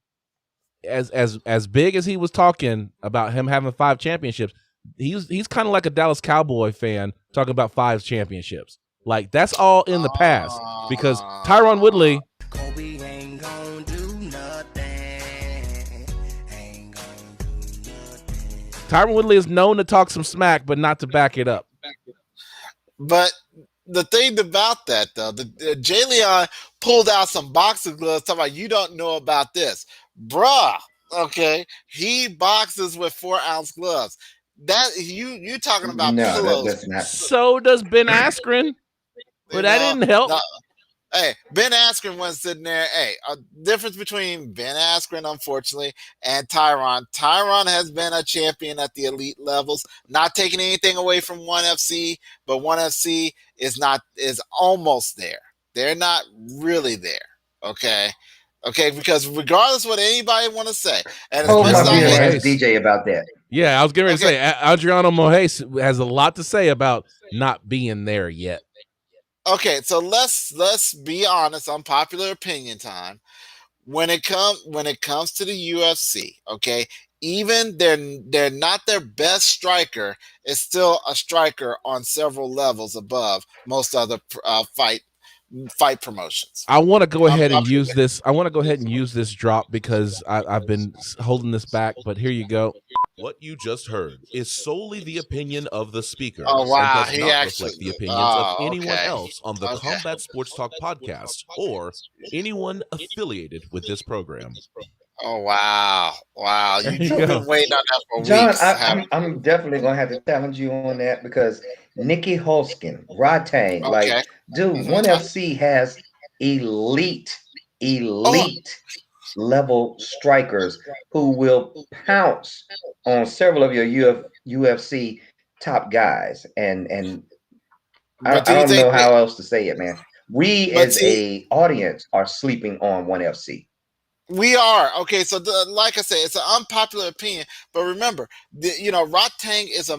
as big as he was talking about him having 5 championships, he's kind of like a Dallas Cowboy fan talking about 5 championships. Like that's all in the past because Tyron Woodley. Kobe ain't gonna do nothing. Tyron Woodley is known to talk some smack, but not to back it up. But the thing about that, though, Jay Leon pulled out some boxing gloves talking about, you don't know about this. Bruh, okay? He boxes with 4-ounce gloves. That you talking about pillows. That's not. So does Ben Askren. But that didn't help. No. Hey, Ben Askren was sitting there. Hey, a difference between Ben Askren, unfortunately, and Tyron. Tyron has been a champion at the elite levels, not taking anything away from ONE FC, but ONE FC is almost there. They're not really there. Okay. Because regardless of what anybody want to say, and as much as I ask DJ about that. Yeah, I was getting ready to say Adriano Moraes has a lot to say about not being there yet. Okay, so let's be honest. Unpopular opinion time. When it comes to the UFC, okay, even they're not their best striker, is still a striker on several levels above most other fight promotions. I want to go ahead and use this. I want to go ahead and use this drop because I've been holding this back. But here you go. What you just heard is solely the opinion of the speaker and does not reflect the opinions of anyone else on the Combat Sports Talk podcast or anyone affiliated with this program. Oh, wow. You've been waiting on that for John, weeks. I'm definitely going to have to challenge you on that because Nikki Holskin, Rotang, dude, ONE FC has elite level strikers who will pounce on several of your UFC top guys. And I don't know how else to say it, man. We as a audience are sleeping on ONE FC. We are. Okay, so like I said, it's an unpopular opinion, but remember, Rotang is a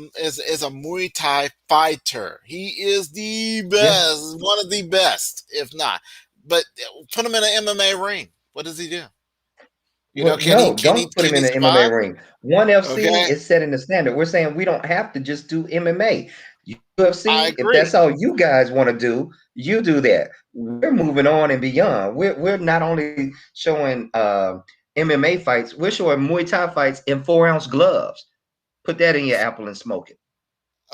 Muay Thai fighter. He is the best, one of the best, if not. But put him in an MMA ring. What does he do? Don't put him in an MMA ring. ONE FC is setting the standard. We're saying we don't have to just do MMA. UFC, if that's all you guys want to do, you do that. We're moving on and beyond. We're not only showing MMA fights, we're showing Muay Thai fights in 4-ounce gloves. Put that in your apple and smoke it.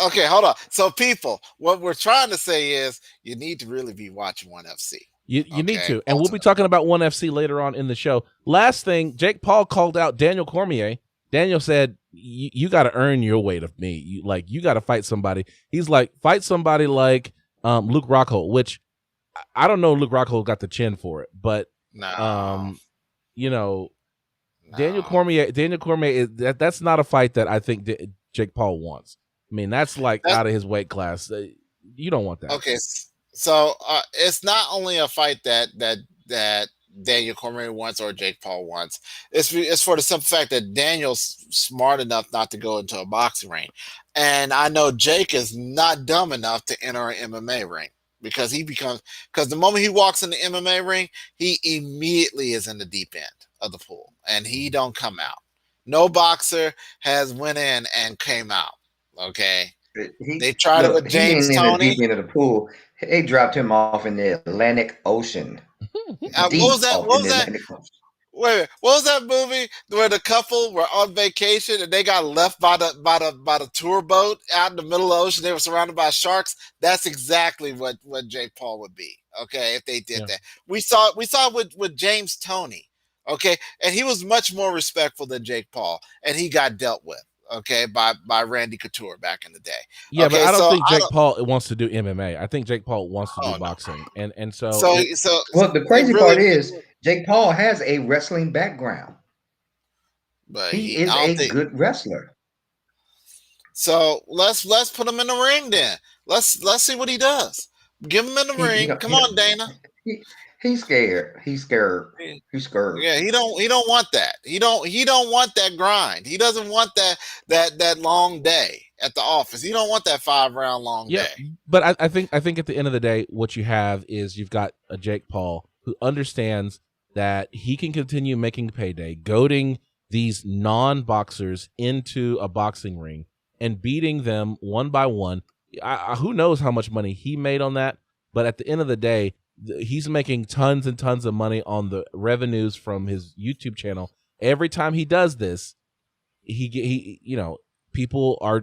Okay, hold on. So people, what we're trying to say is you need to really be watching ONE FC. You need to. And we'll be talking about ONE FC later on in the show. Last thing, Jake Paul called out Daniel Cormier. Daniel said, you got to earn your weight of me. You got to fight somebody. He's like, fight somebody like Luke Rockhold, which I don't know Luke Rockhold got the chin for it, but Daniel Cormier, that's not a fight that I think Jake Paul wants. I mean, that's out of his weight class. You don't want that. Okay, so it's not only a fight that Daniel Cormier wants or Jake Paul wants. It's for the simple fact that Daniel's smart enough not to go into a boxing ring, and I know Jake is not dumb enough to enter an MMA ring because the moment he walks in the MMA ring, he immediately is in the deep end of the pool, and he don't come out. No boxer has went in and came out. Okay. They tried it with He James ain't in the Toney. deep end of the pool. They dropped him off in the Atlantic Ocean. What was that? What was that? Wait, what was that movie where the couple were on vacation and they got left by the tour boat out in the middle of the ocean? They were surrounded by sharks. That's exactly what Jake Paul would be. Okay, if they did that, we saw with James Toney. Okay, and he was much more respectful than Jake Paul, and he got dealt with. Okay, by Randy Couture back in the day. Yeah, okay, but I don't so think Jake Paul wants to do MMA. I think Jake Paul wants to do no. boxing, and well, the crazy part is Jake Paul has a wrestling background, but he is a good wrestler. So let's put him in the ring then. Let's see what he does. Give him in the ring. Come on, Dana. He's scared. He's scared. Yeah, he don't want that. He don't want that grind. He doesn't want that long day at the office. He don't want that 5-round long day. But I think at the end of the day, what you have is you've got a Jake Paul who understands that he can continue making payday, goading these non-boxers into a boxing ring and beating them one by one. Who knows how much money he made on that? But at the end of the day, he's making tons and tons of money on the revenues from his YouTube channel. Every time he does this, he people are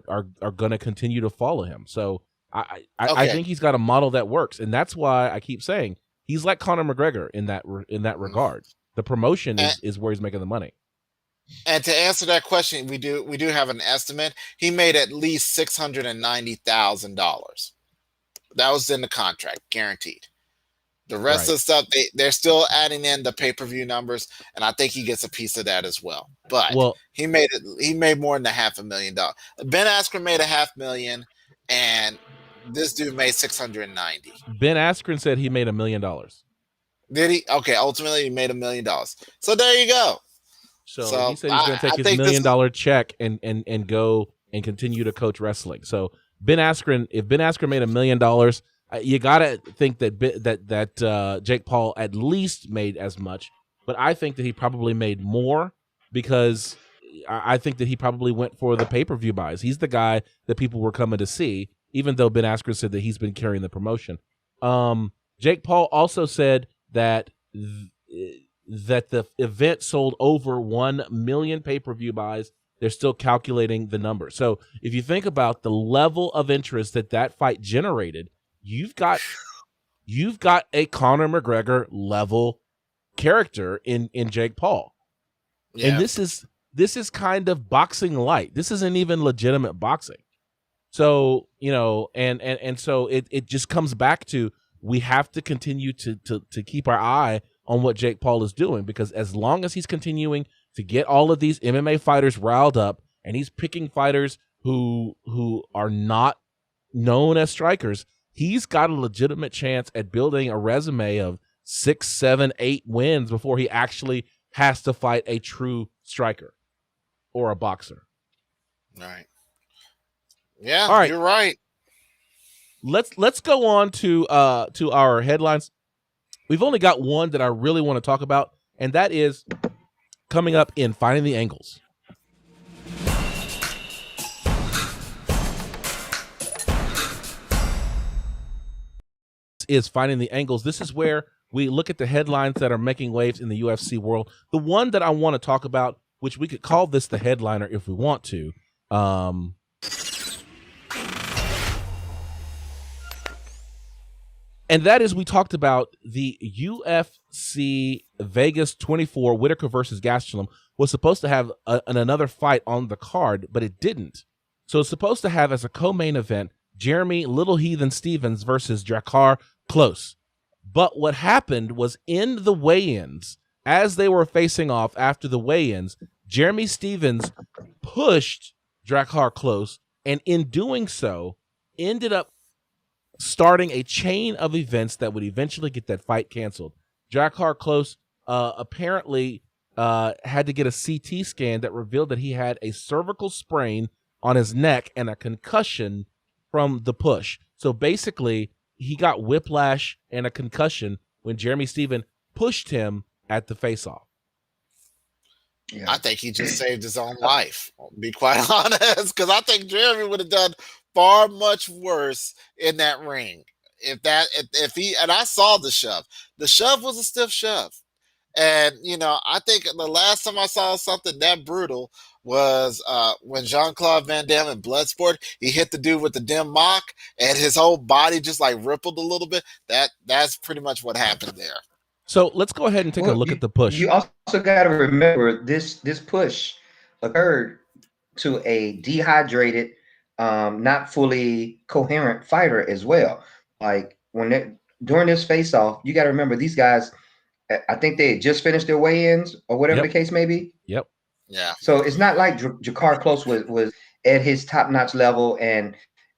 going to continue to follow him. So I think he's got a model that works, and that's why I keep saying he's like Conor McGregor in that regard. The promotion is where he's making the money. And to answer that question, we do have an estimate. He made at least $690,000. That was in the contract, guaranteed. The rest of the stuff, they're still adding in the pay-per-view numbers, and I think he gets a piece of that as well. But he made more than $500,000. Ben Askren made $500,000, and this dude made $690,000. Ben Askren said he made $1 million. Did he? Okay, ultimately he made $1 million. So there you go. So he said he's going to take his $1 million check and go and continue to coach wrestling. So if Ben Askren made $1 million, you got to think that Jake Paul at least made as much. But I think that he probably made more because I think that he probably went for the pay-per-view buys. He's the guy that people were coming to see, even though Ben Askren said that he's been carrying the promotion. Jake Paul also said that the event sold over 1 million pay-per-view buys. They're still calculating the number. So if you think about the level of interest that fight generated, you've got a Conor McGregor level character in Jake Paul. Yeah. And this is kind of boxing light. This isn't even legitimate boxing. So, and so it just comes back to we have to continue to keep our eye on what Jake Paul is doing, because as long as he's continuing to get all of these MMA fighters riled up and he's picking fighters who are not known as strikers, he's got a legitimate chance at building a resume of 6, 7, 8 wins before he actually has to fight a true striker or a boxer. Right. Yeah, all right. You're right. Let's go on to our headlines. We've only got one that I really want to talk about, and that is coming up in Finding the Angles. Is Finding the Angles. This is where we look at the headlines that are making waves in the UFC world. The one that I want to talk about, which we could call this the headliner if we want to, and that is, we talked about the UFC Vegas 24 Whitaker versus Gastelum was supposed to have another fight on the card, but it didn't. So it's supposed to have as a co-main event Jeremy Little Heathen Stevens versus Drakkar Klose. But what happened was, in the weigh-ins, as they were facing off after the weigh-ins, Jeremy Stevens pushed Drakkar Klose, and in doing so, ended up starting a chain of events that would eventually get that fight canceled. Drakkar Klose apparently had to get a CT scan that revealed that he had a cervical sprain on his neck and a concussion from the push. So basically, he got whiplash and a concussion when Jeremy Stevens pushed him at the face-off. Yeah. I think he just saved his own life, I'll be quite honest, because I think Jeremy would have done far much worse in that ring. If he, and I saw the shove was a stiff shove. And, I think the last time I saw something that brutal was when Jean-Claude Van Damme in Bloodsport, he hit the dude with the dim mock and his whole body just like rippled a little bit. That's pretty much what happened there. So let's go ahead and take a look at the push. You also got to remember this push occurred to a dehydrated, not fully coherent fighter as well. Like during this face-off, you got to remember these guys, I think they had just finished their weigh-ins or whatever the case may be. Yep. Yeah. So it's not like Jakar Close was at his top-notch level and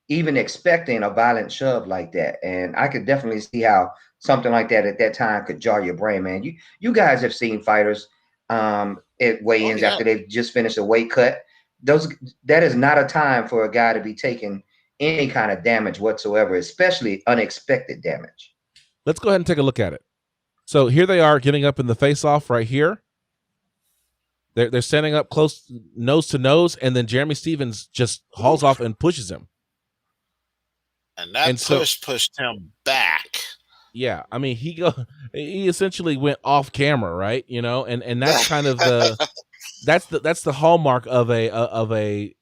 even expecting a violent shove like that. And I could definitely see how something like that at that time could jar your brain, man. You guys have seen fighters at weigh-ins after they've just finished a weight cut. That is not a time for a guy to be taking any kind of damage whatsoever, especially unexpected damage. Let's go ahead and take a look at it. So here they are getting up in the face-off right here. They're standing up close, nose to nose, and then Jeremy Stephens just hauls off and pushes him. And that push pushed him back. Yeah, I mean he essentially went off camera, right? And that's kind of that's the hallmark of a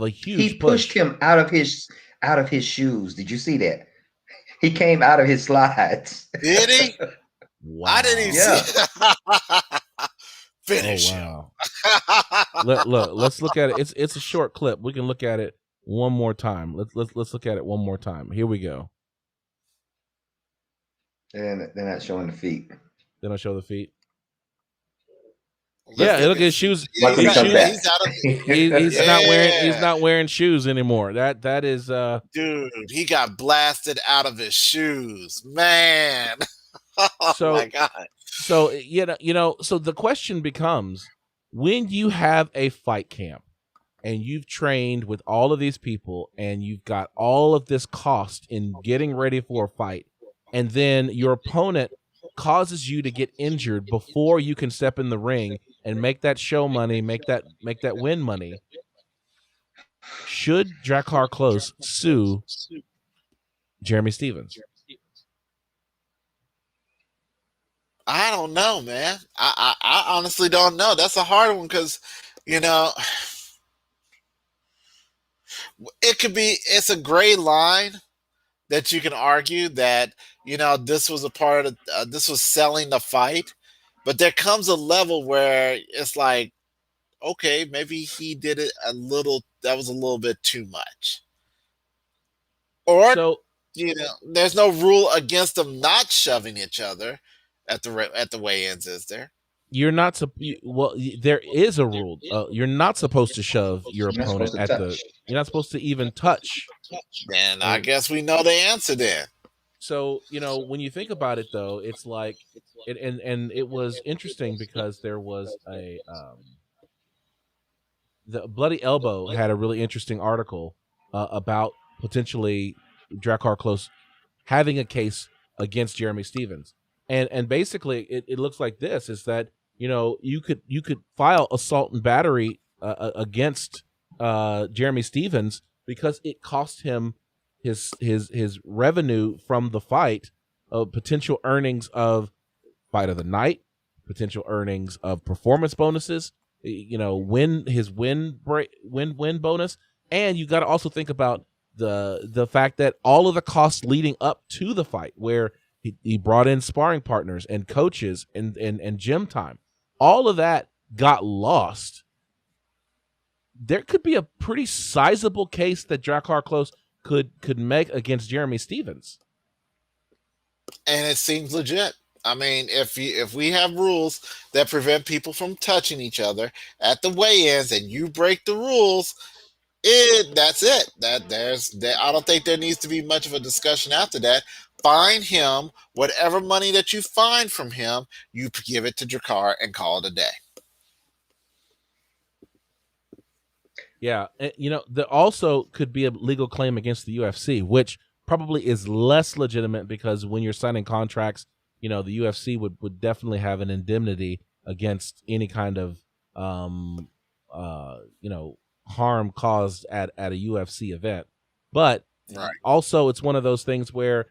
huge. He pushed him out of his shoes. Did you see that? He came out of his slides. Did he? Wow. I didn't even see that. Finish him. Let's look at it. It's a short clip. We can look at it one more time. Let's look at it one more time. Here we go. And they're not showing the feet. Then I'll show the feet. Yeah, look at his shoes. He's not wearing shoes anymore. That is dude, he got blasted out of his shoes, man. Oh my God. So so the question becomes, when you have a fight camp and you've trained with all of these people and you've got all of this cost in getting ready for a fight, and then your opponent causes you to get injured before you can step in the ring and make that show money, make that win money, should Drakkar Klose sue Jeremy Stephens? I don't know, man. I honestly don't know. That's a hard one because, it's a gray line that you can argue that, this was a part of, this was selling the fight. But there comes a level where it's like, okay, maybe he did it that was a little bit too much. Or, there's no rule against them not shoving each other at the weigh-ins, is there? You're not there is a rule. You're not supposed to shove your opponent you're not supposed to even touch. And I guess we know the answer then. So, when you think about it, though, it's like, and it was interesting because there was the Bloody Elbow had a really interesting article about potentially Drakkar Klose having a case against Jeremy Stephens. And basically it looks like this, is that, you could file assault and battery against Jeremy Stephens because it cost him his revenue from the fight, potential earnings of fight of the night, potential earnings of performance bonuses, win bonus. And you got to also think about the fact that all of the costs leading up to the fight, where he brought in sparring partners and coaches and gym time, all of that got lost. There could be a pretty sizable case that Drakkar Klose could make against Jeremy Stephens. And it seems legit. I mean, if we have rules that prevent people from touching each other at the weigh-ins and you break the rules, that's it. I don't think there needs to be much of a discussion after that. Fine him. Whatever money that you find from him, you give it to Drakkar and call it a day. Yeah, there also could be a legal claim against the UFC, which probably is less legitimate because when you're signing contracts, the UFC would definitely have an indemnity against any kind of harm caused at a UFC event. But Right. also, it's one of those things where,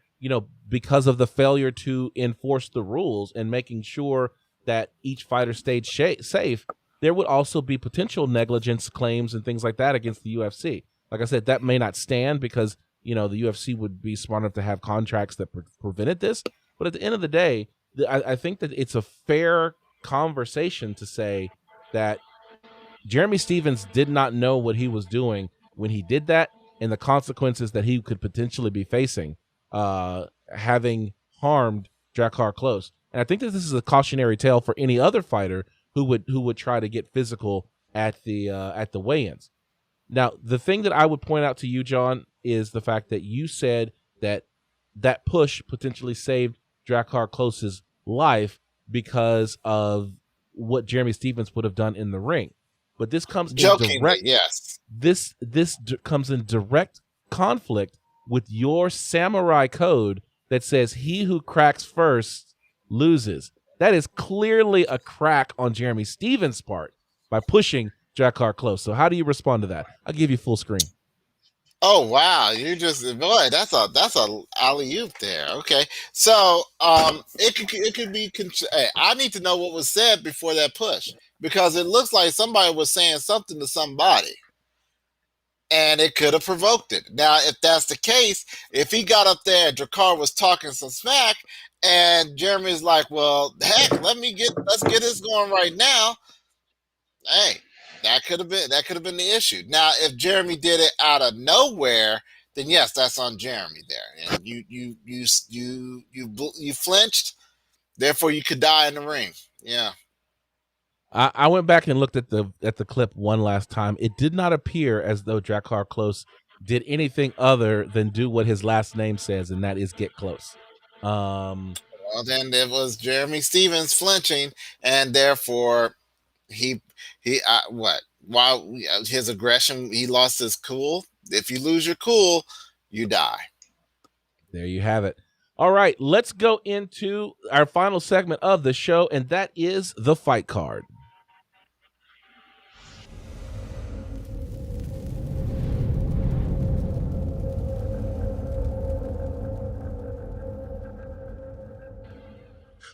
because of the failure to enforce the rules and making sure that each fighter stayed safe, there would also be potential negligence claims and things like that against the UFC. Like I said, that may not stand because, the UFC would be smart enough to have contracts that prevented this. But at the end of the day, I think that it's a fair conversation to say that Jeremy Stephens did not know what he was doing when he did that, and the consequences that he could potentially be facing, having harmed Drakkar Klose. And I think that this is a cautionary tale for any other fighter who would try to get physical at the weigh-ins. Now, the thing that I would point out to you, John, is the fact that you said that push potentially saved Drakkar Klose's life because of what Jeremy Stephens would have done in the ring. But this comes comes in direct conflict with your samurai code that says he who cracks first loses. That is clearly a crack on Jeremy Stephens' part by pushing Drakkar Klose. So how do you respond to that? I'll give you full screen. Oh wow, that's a alley-oop there. Okay, so it could be. Hey, I need to know what was said before that push, because it looks like somebody was saying something to somebody, and it could have provoked it. Now, if that's the case, if he got up there and Drakkar was talking some smack, and Jeremy's like, "Well, heck, let's get this going right now." Hey, that could have been the issue. Now, if Jeremy did it out of nowhere, then yes, that's on Jeremy there. And you flinched, therefore you could die in the ring. Yeah. I went back and looked at the clip one last time. It did not appear as though Drakkar Klose did anything other than do what his last name says, and that is get close. Well, then it was Jeremy Stephens flinching, and therefore while his aggression, he lost his cool. If you lose your cool, you die. There you have it. All right, let's go into our final segment of the show, and that is the fight card.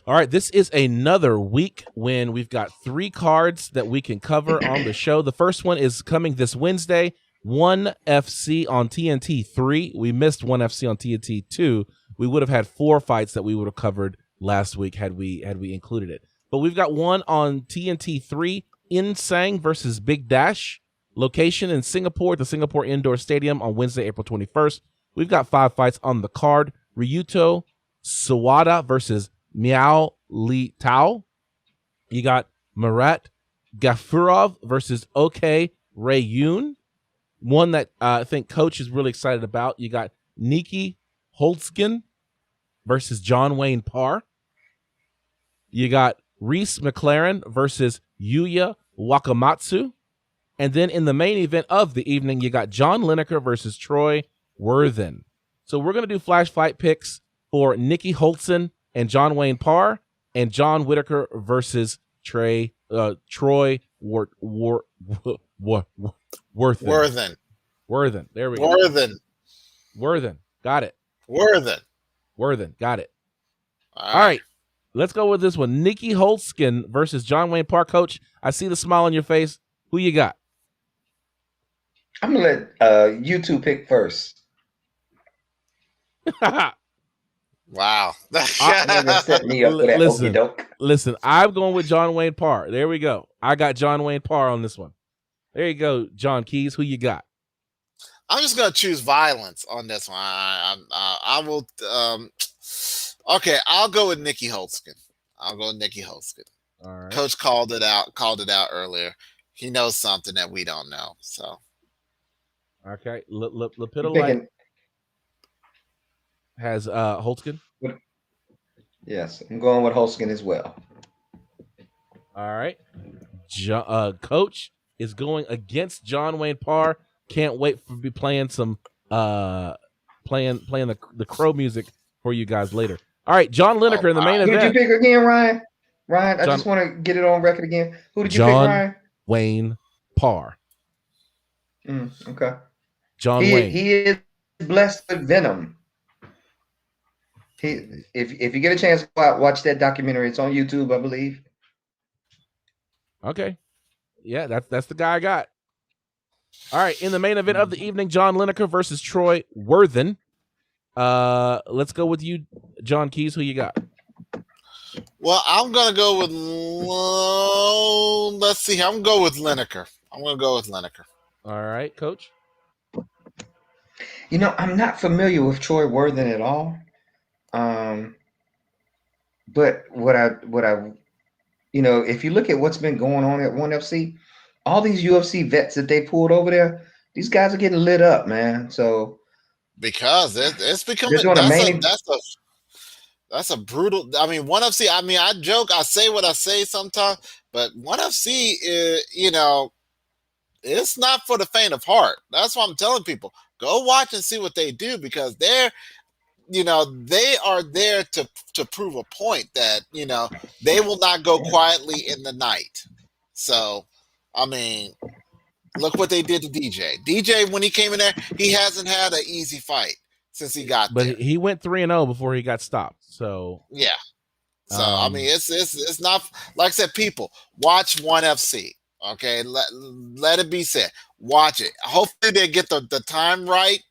All right, this is another week when we've got 3 cards that we can cover on the show. The first one is coming this Wednesday, 1 FC on TNT 3. We missed 1 FC on TNT 2. We would have had 4 fights that we would have covered last week had we included it. But we've got one on TNT 3, Insang versus Big Dash. Location in Singapore, the Singapore Indoor Stadium on Wednesday, April 21st. We've got 5 fights on the card. Ryuto Sawada versus Miao Li Tao. You got Marat Gafurov versus OK Ray Yoon. One that I think Coach is really excited about. You got Nikki Holtzgen versus John Wayne Parr. You got Reese McLaren versus Yuya Wakamatsu. And then in the main event of the evening, you got John Lineker versus Troy Worthen. So we're going to do flash fight picks for Nikki Holtzgen and John Wayne Parr, and John Whitaker versus Troy Worthen. Worthen. There we go. Worthen. Got it. Worthen. Got it. All right. Let's go with this one. Nikki Holtzgen versus John Wayne Parr. Coach, I see the smile on your face. Who you got? I'm going to let you two pick first. Wow. Set me up for that okey-doke. Listen, I'm going with John Wayne Parr. There we go. I got John Wayne Parr on this one. There you go, John Keys. Who you got? I'm just going to choose violence on this one. I will. Okay, I'll go with Nikki Holtzgen. All right. Coach called it out earlier. He knows something that we don't know. So. Okay. Lepidolite has Holtzgen. Yes, I'm going with Holtzgen as well. All right. Coach is going against John Wayne Parr. Can't wait for be playing some playing the crow music for you guys later. All right, John Lineker in the main event. Who did you pick again, Ryan? I just want to get it on record again. Who did you pick, Ryan? Wayne Parr. Okay. Wayne. He is blessed with venom. If you get a chance to watch that documentary, it's on YouTube, I believe. Okay. Yeah, that's the guy I got. All right, in the main event of the evening, John Lineker versus Troy Worthen. Let's go with you, John Keys. Who you got? Well, I'm gonna go with. Let's see. I'm gonna go with Lineker. All right, Coach. You know, I'm not familiar with Troy Worthen at all. But what I if you look at what's been going on at ONE FC, all these UFC vets that they pulled over there, these guys are getting lit up, man. So because it's becoming they're doing that's a brutal. I mean, ONE FC. I mean, I joke, I say what I say sometimes, but ONE FC is, it's not for the faint of heart. That's why I'm telling people, go watch and see what they do, because they are there to prove a point that, they will not go quietly in the night. So, I mean, look what they did to DJ. DJ, when he came in there, he hasn't had an easy fight since he got there. But he went 3-0 before he got stopped. So yeah. So I mean, it's not, like I said, people watch ONE FC. Okay, let it be said. Watch it. Hopefully they get the time right,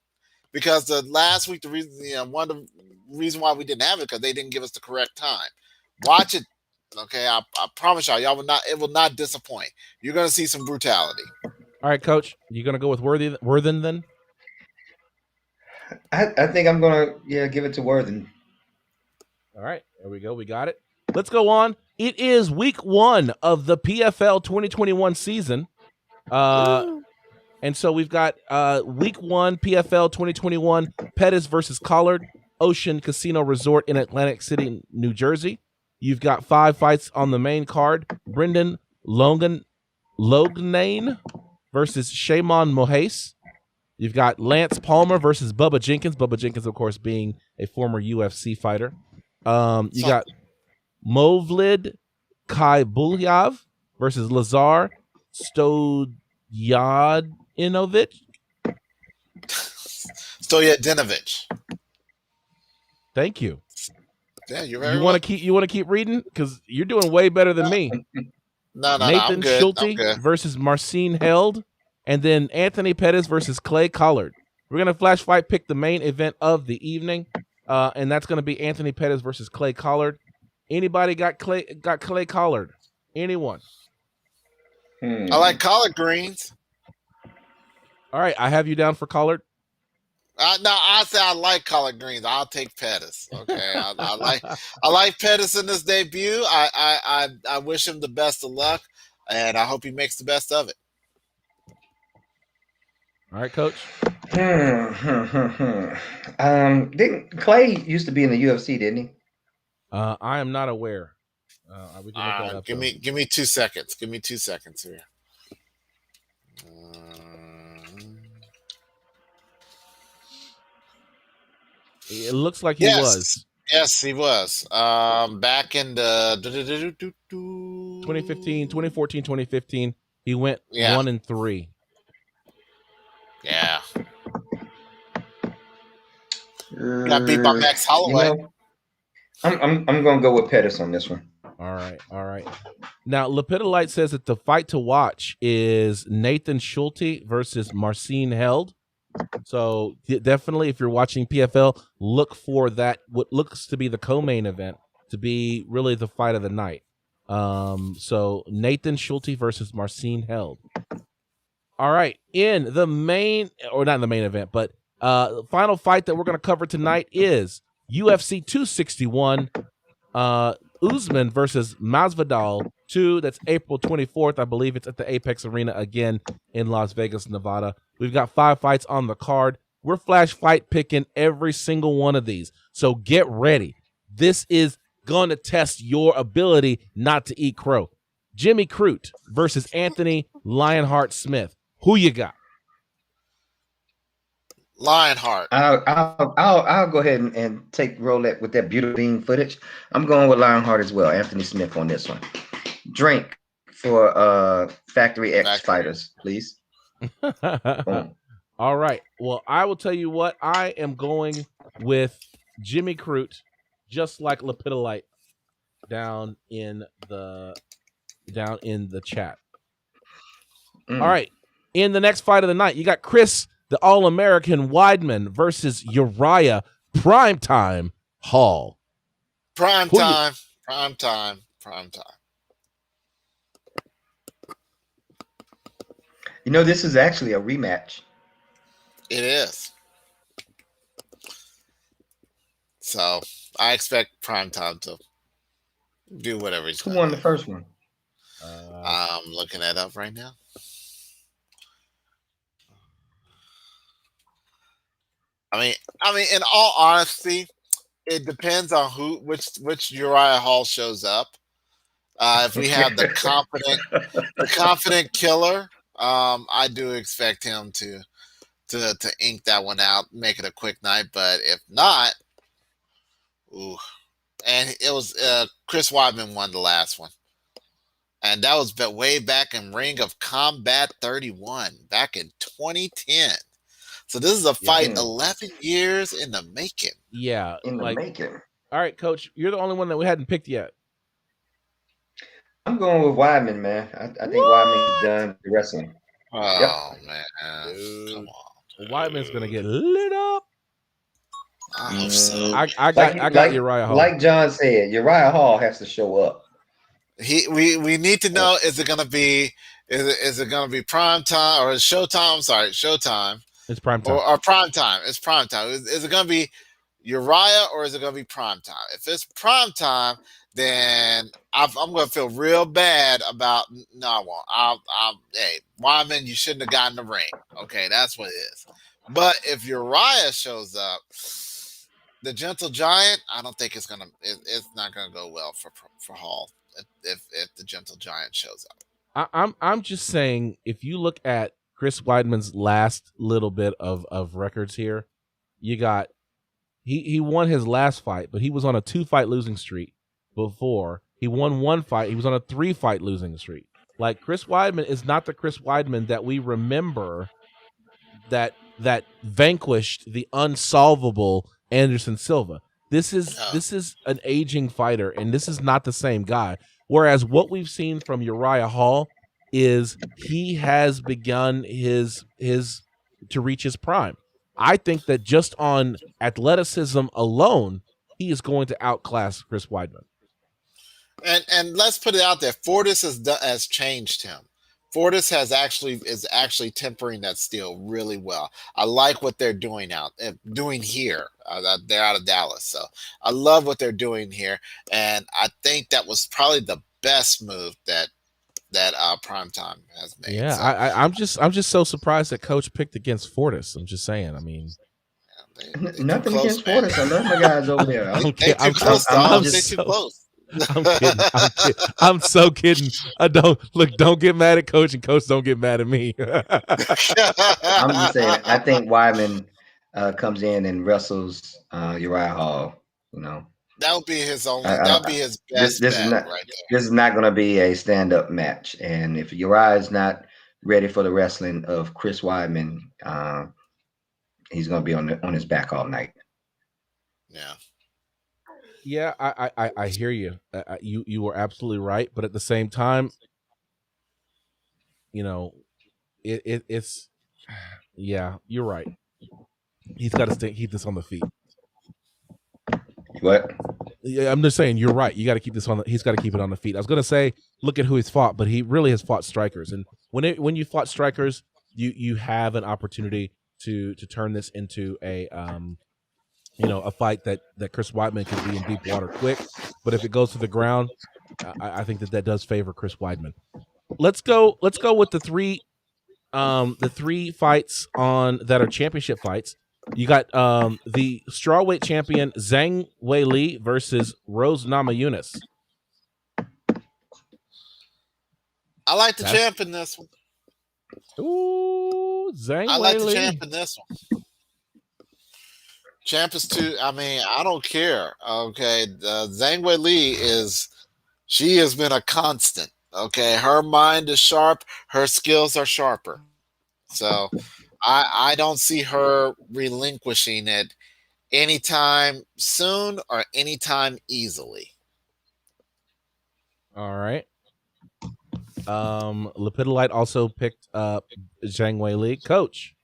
because the last week, the reason, one of the reason why we didn't have it, because they didn't give us the correct time. Watch it. Okay, I promise y'all will not. It will not disappoint. You're gonna see some brutality. All right, Coach. You gonna go with Worthen then? I think I'm gonna give it to Worthen. All right, there we go. We got it. Let's go on. It is week 1 of the PFL 2021 season. And so we've got week 1 PFL 2021, Pettis versus Collard, Ocean Casino Resort in Atlantic City, New Jersey. You've got 5 fights on the main card. Brendan Lognane versus Shaymon Mohace. You've got Lance Palmer versus Bubba Jenkins. Bubba Jenkins, of course, being a former UFC fighter. You got Movlid Khaibulyav versus Lazar Stojadinovic. Thank you. Yeah, you're very You want to keep reading, because you're doing way better than me. No, Nathan Schulte versus Marcin Held, and then Anthony Pettis versus Clay Collard. We're gonna flash fight pick the main event of the evening, and that's gonna be Anthony Pettis versus Clay Collard. Anybody got Clay Collard? Anyone? I like collard greens. All right, I have you down for Collard. No, I say I like collard greens. I'll take Pettis. Okay, I like Pettis in this debut. I wish him the best of luck, and I hope he makes the best of it. All right, Coach. Didn't Clay used to be in the UFC, didn't he? I am not aware. We can look that up, give me 2 seconds. Give me 2 seconds here. It looks like he was. Yes, he was. Back in the 2014, 2015, he went 1-3. Yeah. Got beat by Max Holloway. I'm gonna go with Pettis on this one. All right. Now, Lepidolite says that the fight to watch is Nathan Schulte versus Marcin Held. So definitely, if you're watching PFL, look for that, what looks to be the co-main event, to be really the fight of the night. So Nathan Schulte versus Marcin Held. All right, in the main, or not in the main event, but final fight that we're going to cover tonight is UFC 261, Usman versus Masvidal 2. That's April 24th. I believe it's at the Apex Arena again in Las Vegas, Nevada. We've got 5 fights on the card. We're flash fight picking every single one of these. So get ready. This is going to test your ability not to eat crow. Jimmy Crute versus Anthony Lionheart Smith. Who you got? Lionheart. I'll go ahead and take roulette with that beautiful bean footage. I'm going with Lionheart as well. Anthony Smith on this one. Drink for Factory X fighters, please. All All right. Well, I will tell you what. I am going with Jimmy Crute, just like Lepidolite, down in the chat. All right. In the next fight of the night, you got Chris, the All-American Weidman, versus Uriah Primetime Hall. Prime time. You know, this is actually a rematch. It is. So I expect Primetime to do whatever he's Who going to won do. the first one? I'm looking that up right now. I mean, in all honesty, it depends on which Uriah Hall shows up. If we have the confident killer, I do expect him to ink that one out, make it a quick night. But if not, ooh, and it was Chris Weidman won the last one, and that was way back in Ring of Combat 31, back in 2010. So this is a fight 11 years in the making. Yeah, in the making. All right, Coach, you're the only one that we hadn't picked yet. I'm going with Weidman, man. I think Weidman's done the wrestling. Oh man, Dude. Come on! Weidman's gonna get lit up. I hope so. I got Uriah Hall. Like John said, Uriah Hall has to show up. We need to know: is it gonna be prime time or Showtime? I'm sorry, Showtime. It's prime time. Or prime time. It's prime time. Is it gonna be Uriah or is it gonna be prime time? If it's prime time, then I'm gonna feel real bad about. No, I won't. Hey, Wyman, you shouldn't have gotten the ring. Okay, that's what it is. But if Uriah shows up, the Gentle Giant, I don't think it's not gonna go well for Hall if the Gentle Giant shows up. I'm just saying, if you look at Chris Weidman's last little bit of records here, you got he won his last fight, but he was on a 2-fight losing streak before. He won 1 fight. He was on a 3-fight losing streak. Like, Chris Weidman is not the Chris Weidman that we remember that vanquished the unsolvable Anderson Silva. This is an aging fighter, and this is not the same guy. Whereas what we've seen from Uriah Hall is he has begun to reach his prime. I think that just on athleticism alone, he is going to outclass Chris Weidman. And let's put it out there. Fortis has changed him. Fortis is actually tempering that steel really well. I like what they're doing here. They're out of Dallas, so I love what they're doing here, and I think that was probably the best move that Primetime has made. Yeah, so, I'm just so surprised that Coach picked against Fortis. I'm just saying. I mean, nothing against Fortis. I love my guys over there. I'm too close. I'm kidding. I'm so kidding. Don't get mad at Coach, and Coach don't get mad at me. I'm just saying, I think Weidman comes in and wrestles Uriah Hall. You know, that would be his only. That would be his best bet right there. This is not going to be a stand-up match, and if Uriah is not ready for the wrestling of Chris Weidman, he's going to be on his back all night. Yeah. Yeah, I hear you. You were absolutely right, but at the same time, you know, it's yeah, you're right. He's got to keep this on the feet. What? Yeah, I'm just saying you're right. You got to keep this on. He's got to keep it on the feet. I was gonna say, look at who he's fought, but he really has fought strikers, and when you fought strikers, you have an opportunity to turn this into a a fight that Chris Weidman could be in deep water quick. But if it goes to the ground, I think that does favor Chris Weidman. Let's go with the three fights that are championship fights. You got the strawweight champion Zhang Weili versus Rose Namajunas. I like the champ in this one. Ooh, Zhang Weili. I like the champ in this one. Champ is too. I mean, I don't care. Okay, Zhang Weili she has been a constant. Okay, her mind is sharp. Her skills are sharper. So I don't see her relinquishing it anytime soon or anytime easily. All right. Lepidolite also picked up Zhang Weili. Coach.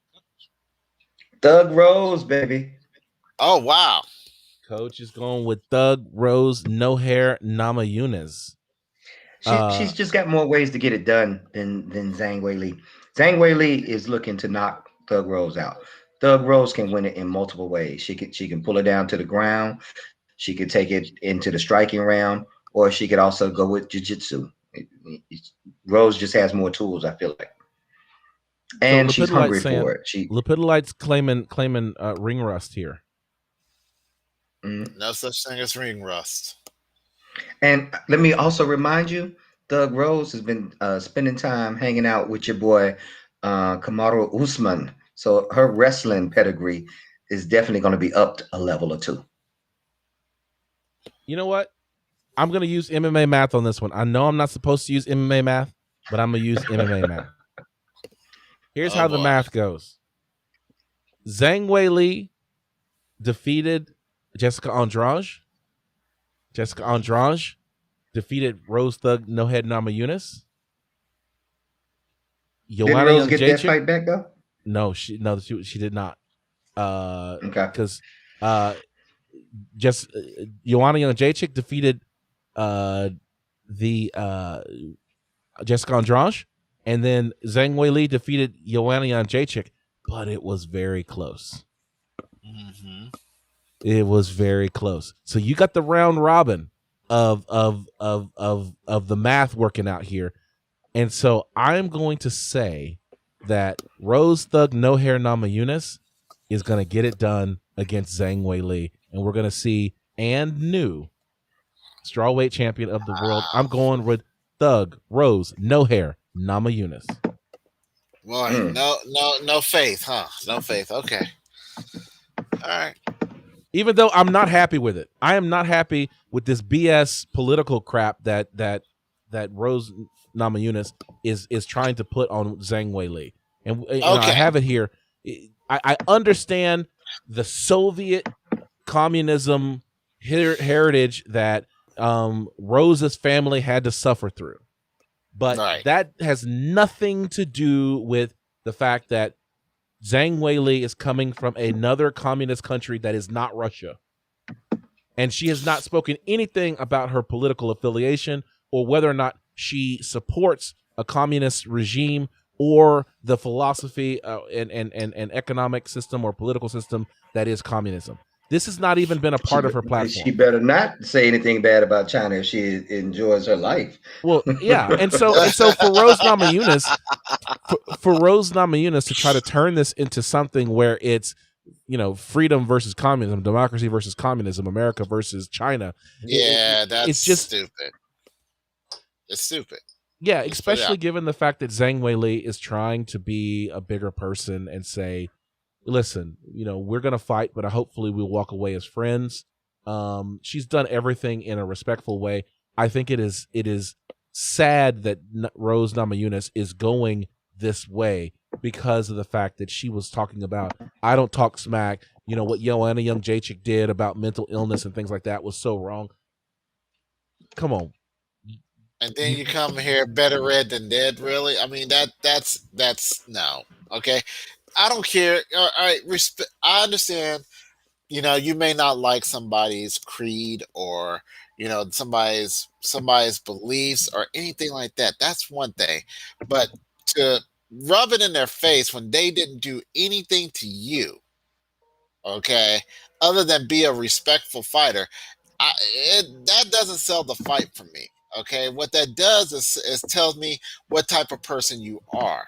Thug Rose, baby. Oh, wow. Coach is going with Thug Rose, no hair, Namajunas. She's just got more ways to get it done than Zhang Weili. Zhang Weili is looking to knock Thug Rose out. Thug Rose can win it in multiple ways. She can pull it down to the ground. She could take it into the striking round, or she could also go with jiu-jitsu. Rose just has more tools, I feel like. And so she's hungry for it. Lepidolite's claiming ring rust here. No such thing as ring rust. And let me also remind you, Thug Rose has been spending time hanging out with your boy Kamaru Usman. So her wrestling pedigree is definitely going to be upped a level or two. You know what? I'm going to use MMA math on this one. I know I'm not supposed to use MMA math, but I'm going to use MMA math. Here's how the math goes. Zhang Weili defeated Jessica Andrade. Jessica Andrade defeated Rose Thug No Head Namajunas. Did Rose get that fight back though? No, she did not. Okay. Because Joanna Jędrzejczyk defeated Jessica Andrade, and then Zhang Weili defeated Joanna Jędrzejczyk, but it was very close. Mm-hmm. It was very close. So you got the round robin of the math working out here. And so I'm going to say that Rose Thug No Hair Namajunas is going to get it done against Zhang Weili, and we're going to see and new strawweight champion of the world. I'm going with Thug Rose No Hair Namajunas. Boy, no faith, huh? No faith. Okay. All right. Even though I'm not happy with it, I am not happy with this BS political crap that Rose Namajunas is trying to put on Zhang Weili. And you know, I have it here. I understand the Soviet communism heritage that Rose's family had to suffer through. But that has nothing to do with the fact that Zhang Weili is coming from another communist country that is not Russia. And she has not spoken anything about her political affiliation or whether or not she supports a communist regime or the philosophy and economic system or political system that is communism. This has not even been a part of her platform. She better not say anything bad about China if she enjoys her life. Well, yeah, and so for Rose Namajunas, for Rose Namajunas to try to turn this into something where it's, you know, freedom versus communism, democracy versus communism, America versus China. Yeah, it's just stupid. It's stupid. Yeah, especially given the fact that Zhang Weili is trying to be a bigger person and say, listen, you know, we're going to fight, but hopefully we'll walk away as friends. She's done everything in a respectful way. I think it is sad that Rose Namajunas is going this way because of the fact that she was talking about, I don't talk smack. You know, what Joanna Jędrzejczyk did about mental illness and things like that was so wrong. Come on. And then you come here better read than dead, really? I mean, that's no. Okay. I don't care. All right, I understand, you know, you may not like somebody's creed or, you know, somebody's beliefs or anything like that. That's one thing. But to rub it in their face when they didn't do anything to you, okay, other than be a respectful fighter, that doesn't sell the fight for me. Okay, what that does is tells me what type of person you are.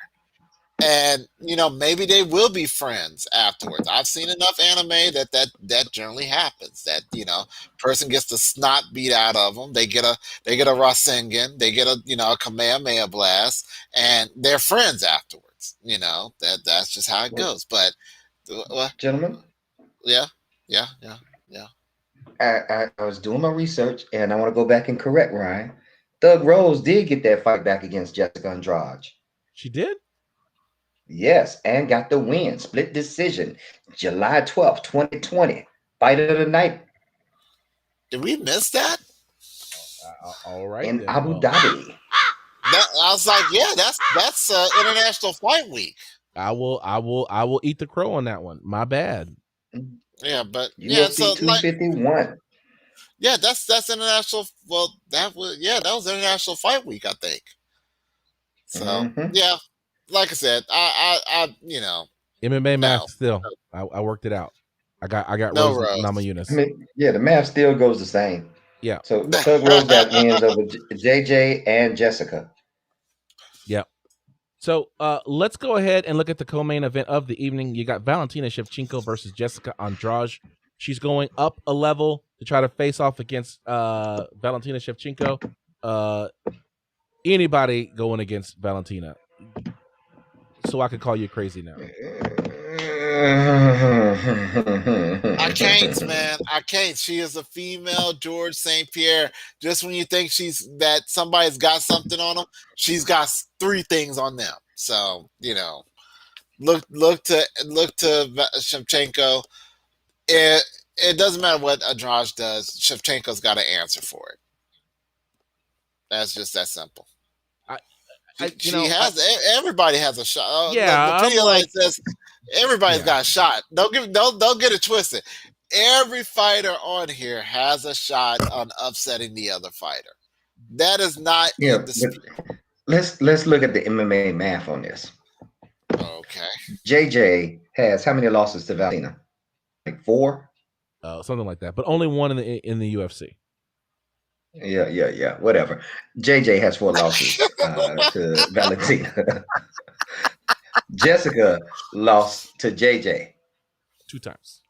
And, you know, maybe they will be friends afterwards. I've seen enough anime that generally happens. That, you know, person gets the snot beat out of them. They get a Rasengan. They get a, you know, a Kamehameha blast, and they're friends afterwards. You know, that's just how it goes. But, gentlemen, yeah. I was doing my research, and I want to go back and correct Ryan. Thug Rose did get that fight back against Jessica Andrade. She did? Yes, and got the win. Split decision. July 12th, 2020. Fight of the night. Did we miss that? All right. In then. Abu Dhabi. I was like, yeah, that's International Fight Week. I will eat the crow on that one. My bad. Yeah, but UFC 251. Yeah, that's international. Well, that was International Fight Week, I think. So yeah, like I said, I MMA math still. I worked it out. I got no Rose Rose. Namajunas. I mean, yeah, the math still goes the same. Yeah. So Thug Rose got wins over JJ and Jessica. Yeah. So let's go ahead and look at the co-main event of the evening. You got Valentina Shevchenko versus Jessica Andrade. She's going up a level to try to face off against Valentina Shevchenko. Anybody going against Valentina? So I could call you crazy now. I can't, man. I can't. She is a female George St. Pierre. Just when you think that somebody's got something on them, she's got 3 things on them. So look to Shevchenko. It doesn't matter what Andrade does. Shevchenko's got to answer for it. That's just that simple. Everybody has a shot. Yeah, the video says everybody's got a shot. Don't get it twisted. Every fighter on here has a shot on upsetting the other fighter. That is not in dispute. Let's look at the MMA math on this. Okay. JJ has how many losses to Valentina? Like 4? Something like that, but only one in the UFC. Yeah. Whatever. JJ has 4 losses to Valentina. Jessica lost to JJ 2 times.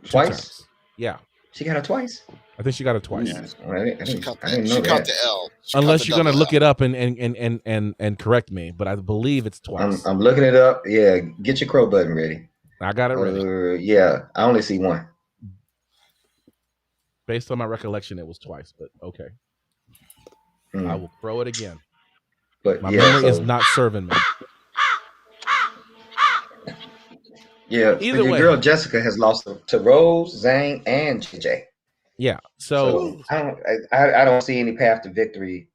Twice? 2 times. Yeah. She got it twice? I think she got it twice. I didn't know that. Caught the L. Unless you're gonna look it up and correct me, but I believe it's twice. I'm looking it up. Yeah, get your crow button ready. I got it ready. Yeah, I only see 1. Based on my recollection, it was twice, but okay. I will throw it again. But my memory is not serving me. Yeah, either your way, girl Jessica has lost to Rose, Zhang, and JJ. Yeah, so I don't see any path to victory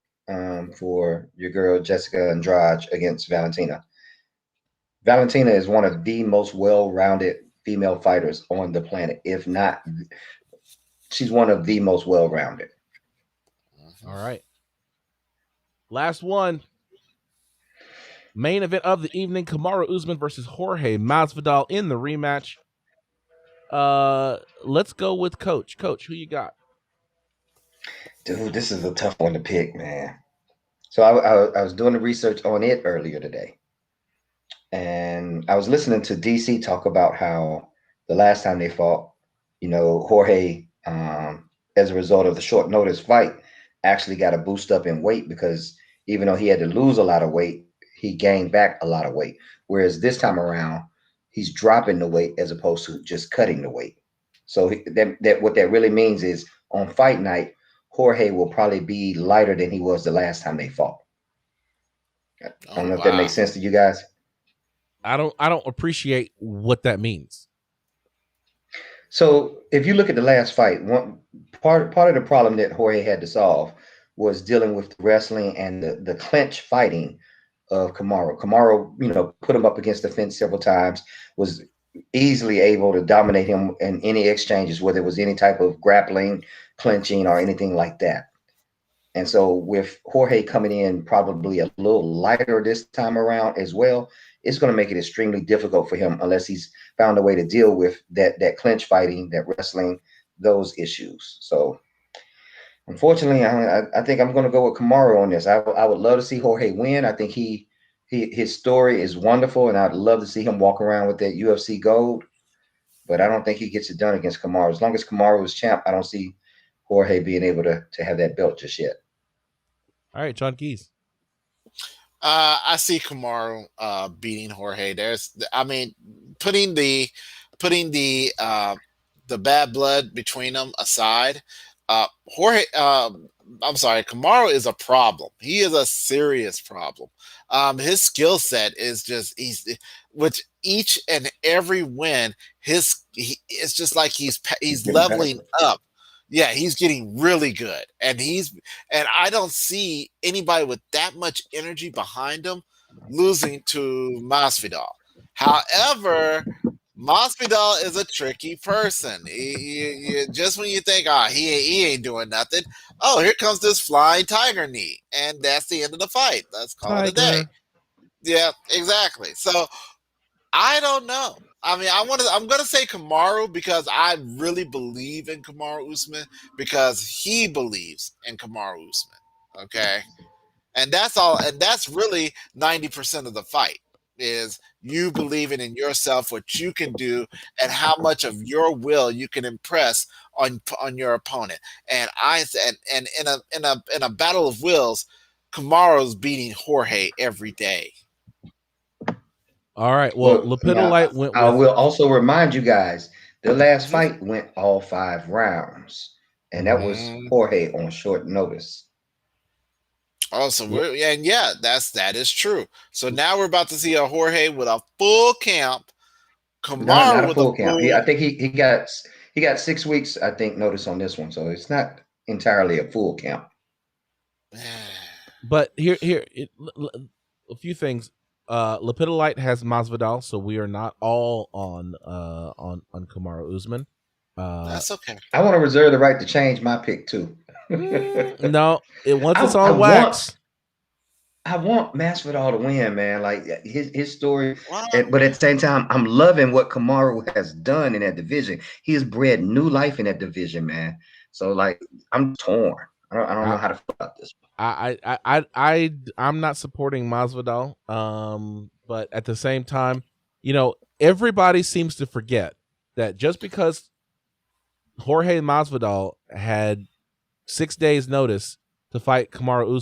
for your girl Jessica Andrade against Valentina. Valentina is one of the most well-rounded female fighters on the planet. If not, she's one of the most well-rounded. All right. Last one. Main event of the evening, Kamaru Usman versus Jorge Masvidal in the rematch. Let's go with Coach. Coach, who you got? Dude, this is a tough one to pick, man. So I was doing the research on it earlier today. And I was listening to DC talk about how the last time they fought, Jorge, as a result of the short notice fight, actually got a boost up in weight because even though he had to lose a lot of weight, he gained back a lot of weight. Whereas this time around, he's dropping the weight as opposed to just cutting the weight. So that what that really means is on fight night, Jorge will probably be lighter than he was the last time they fought. I don't know if that makes sense to you guys. I don't appreciate what that means. So if you look at the last fight, one part of the problem that Jorge had to solve was dealing with the wrestling and the clinch fighting of Kamaru. Kamaru, put him up against the fence several times, was easily able to dominate him in any exchanges, whether it was any type of grappling, clinching, or anything like that. And so with Jorge coming in probably a little lighter this time around as well, it's going to make it extremely difficult for him unless he's found a way to deal with that clinch fighting, that wrestling, those issues. So unfortunately, I think I'm going to go with Kamaru on this. I would love to see Jorge win. I think his story is wonderful, and I'd love to see him walk around with that UFC gold. But I don't think he gets it done against Kamaru. As long as Kamaru is champ, I don't see Jorge being able to have that belt just yet. All right, John Keys. I see Kamaru beating Jorge. Putting the bad blood between them aside, Jorge I'm sorry, Kamaru is a problem. He is a serious problem. His skill set is just with each and every win, it's just like he's leveling up. Yeah, he's getting really good, and I don't see anybody with that much energy behind him losing to Masvidal. However, Masvidal is a tricky person. Just when you think, he ain't doing nothing, oh, here comes this flying tiger knee, and that's the end of the fight. Let's call it a day. Yeah, exactly. So I don't know. I mean, I'm gonna say Kamaru because I really believe in Kamaru Usman because he believes in Kamaru Usman. Okay, and that's all. And that's really 90% of the fight is you believing in yourself, what you can do, and how much of your will you can impress on your opponent. And in a battle of wills, Kamaru's beating Jorge every day. All right. Well, Lepidolite went with. I will also remind you guys, the last fight went all 5 rounds, and that was Jorge on short notice. Oh, so that is true. So now we're about to see a Jorge with a full camp. Kamaru not a with full a camp. I think he got 6 weeks, I think, notice on this one. So it's not entirely a full camp. But here, a few things. Lepidolite has Masvidal, so we are not all on Kamaru Usman. That's okay. I want to reserve the right to change my pick too. No, once it's on wax. I want Masvidal to win, man. Like his story, but at the same time, I'm loving what Kamaru has done in that division. He has bred new life in that division, man. So like, I'm torn. I don't know how to feel about this. I'm not supporting Masvidal, but at the same time, everybody seems to forget that just because Jorge Masvidal had 6 days notice to fight Kamaru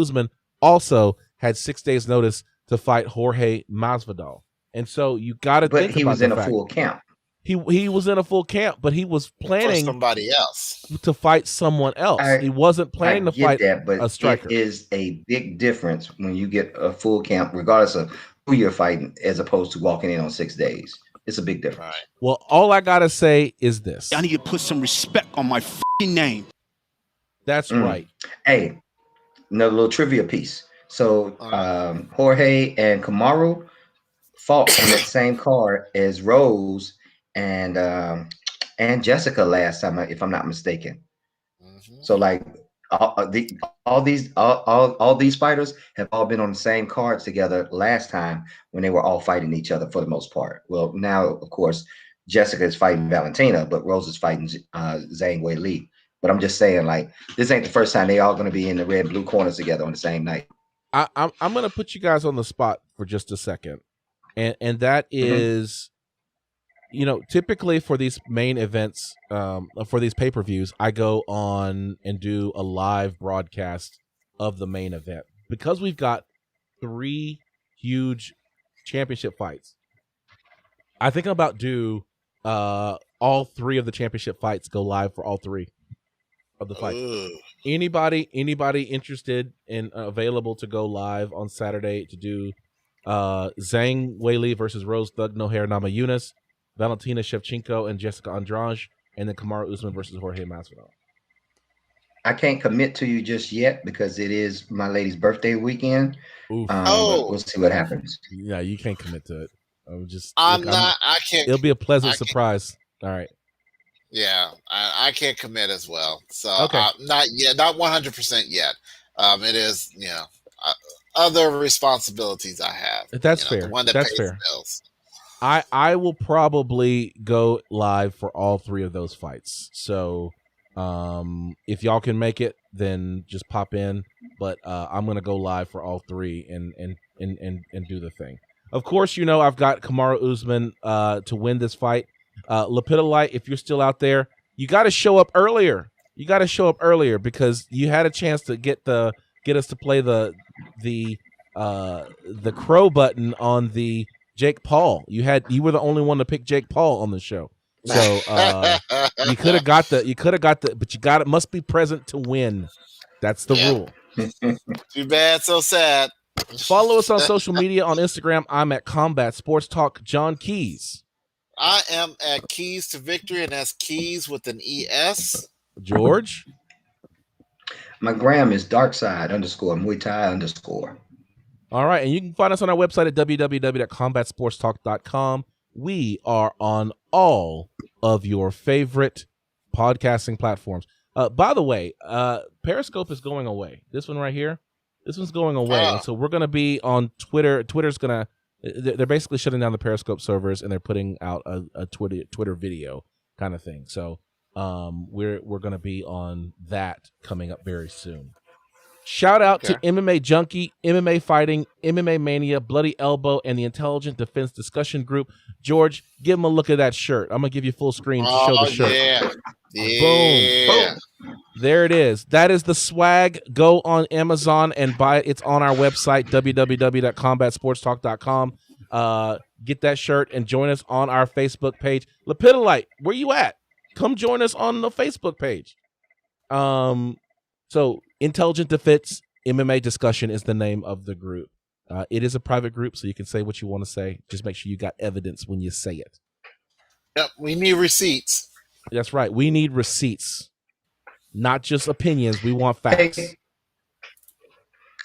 Usman also had 6 days notice to fight Jorge Masvidal, and so you got to think about the fact he was in a full camp. He was in a full camp, but he was planning for somebody else to fight someone else. He wasn't planning to fight a striker. It is a big difference when you get a full camp, regardless of who you're fighting, as opposed to walking in on 6 days. It's a big difference. Right. Well, all I gotta say is this: I need to put some respect on my fucking name. That's right. Hey, another little trivia piece. So Jorge and Kamaru fought on that same card as Rose and Jessica last time, if I'm not mistaken. So like all these fighters have all been on the same cards together last time when they were all fighting each other for the most part. Well, now of course Jessica is fighting Valentina, but Rose is fighting Zhang Wei Li. But I'm just saying, like, this ain't the first time they all going to be in the red and blue corners together on the same night. I'm going to put you guys on the spot for just a second, and that is, typically for these main events, for these pay-per-views, I go on and do a live broadcast of the main event because we've got 3 huge championship fights. I think I'm about due all 3 of the championship fights go live for all 3 of the fights. Anybody interested and available to go live on Saturday to do Zhang Weili versus Rose Thug No Hair Namajunas, Valentina Shevchenko and Jessica Andrade, and then Kamaru Usman versus Jorge Masvidal. I can't commit to you just yet because it is my lady's birthday weekend. But we'll see what happens. Yeah, you can't commit to it. I can't. It'll be a pleasant surprise. All right. Yeah, I can't commit as well. So okay. Not yet, not 100% yet. It is, other responsibilities I have. That's fair. The one that That's pays fair. the bills. I will probably go live for all 3 of those fights. So if y'all can make it, then just pop in. But I'm gonna go live for all 3 and do the thing. Of course, I've got Kamaru Usman to win this fight. Lepidolite, if you're still out there, you got to show up earlier. Because you had a chance to get us to play the crow button on the Jake Paul. You were the only one to pick Jake Paul on the show. So you could have got the, but it must be present to win. That's the rule. Too bad, so sad. Follow us on social media. On Instagram, I'm at Combat Sports Talk John Keys. I am at Keys to Victory, and that's Keys with an ES. George? My gram is darkside_Muay Thai_. All right, and you can find us on our website at www.combatsportstalk.com. We are on all of your favorite podcasting platforms. By the way, Periscope is going away. This one right here, this one's going away. And so we're going to be on Twitter. Twitter's going to, they're basically shutting down the Periscope servers, and they're putting out a Twitter video kind of thing. So we're going to be on that coming up very soon. Shout out to MMA Junkie, MMA Fighting, MMA Mania, Bloody Elbow, and the Intelligent Defense Discussion Group. George, give them a look at that shirt. I'm going to give you full screen to show the shirt. Yeah. Boom. There it is. That is the swag. Go on Amazon and buy it. It's on our website, www.combatsportstalk.com. Get that shirt and join us on our Facebook page. Lepidolite, where you at? Come join us on the Facebook page. So Intelligent Defense MMA Discussion is the name of the group. It is a private group, so you can say what you want to say. Just make sure you got evidence when you say it. Yep, we need receipts. That's right. We need receipts, not just opinions. We want facts. Hey,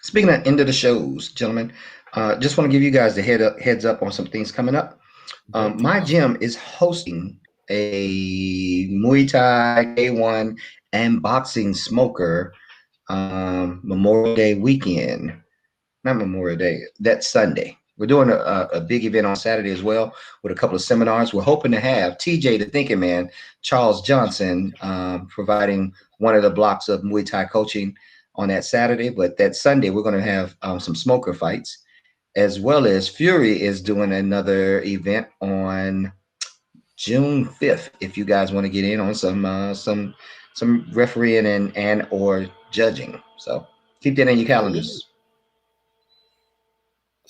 speaking of end of the shows, gentlemen, just want to give you guys the heads up on some things coming up. My gym is hosting a Muay Thai K1 and boxing smoker Memorial Day weekend. Not Memorial Day, that Sunday. We're doing a big event on Saturday as well with a couple of seminars. We're hoping to have TJ, the Thinking Man, Charles Johnson, providing one of the blocks of Muay Thai coaching on that Saturday. But that Sunday, we're going to have some smoker fights, as well as Fury is doing another event on June 5th. If you guys want to get in on some refereeing and or judging, so keep that in your calendars.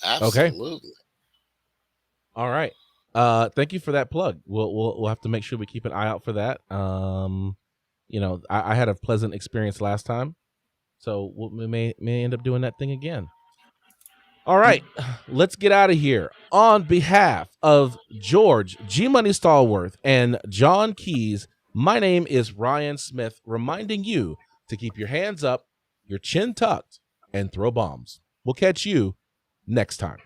Absolutely. Okay. All right. Thank you for that plug. We'll have to make sure we keep an eye out for that. I had a pleasant experience last time, so we may end up doing that thing again. All right, let's get out of here. On behalf of George G Money Stallworth and John Keys, my name is Ryan Smith, reminding you to keep your hands up, your chin tucked, and throw bombs. We'll catch you next time.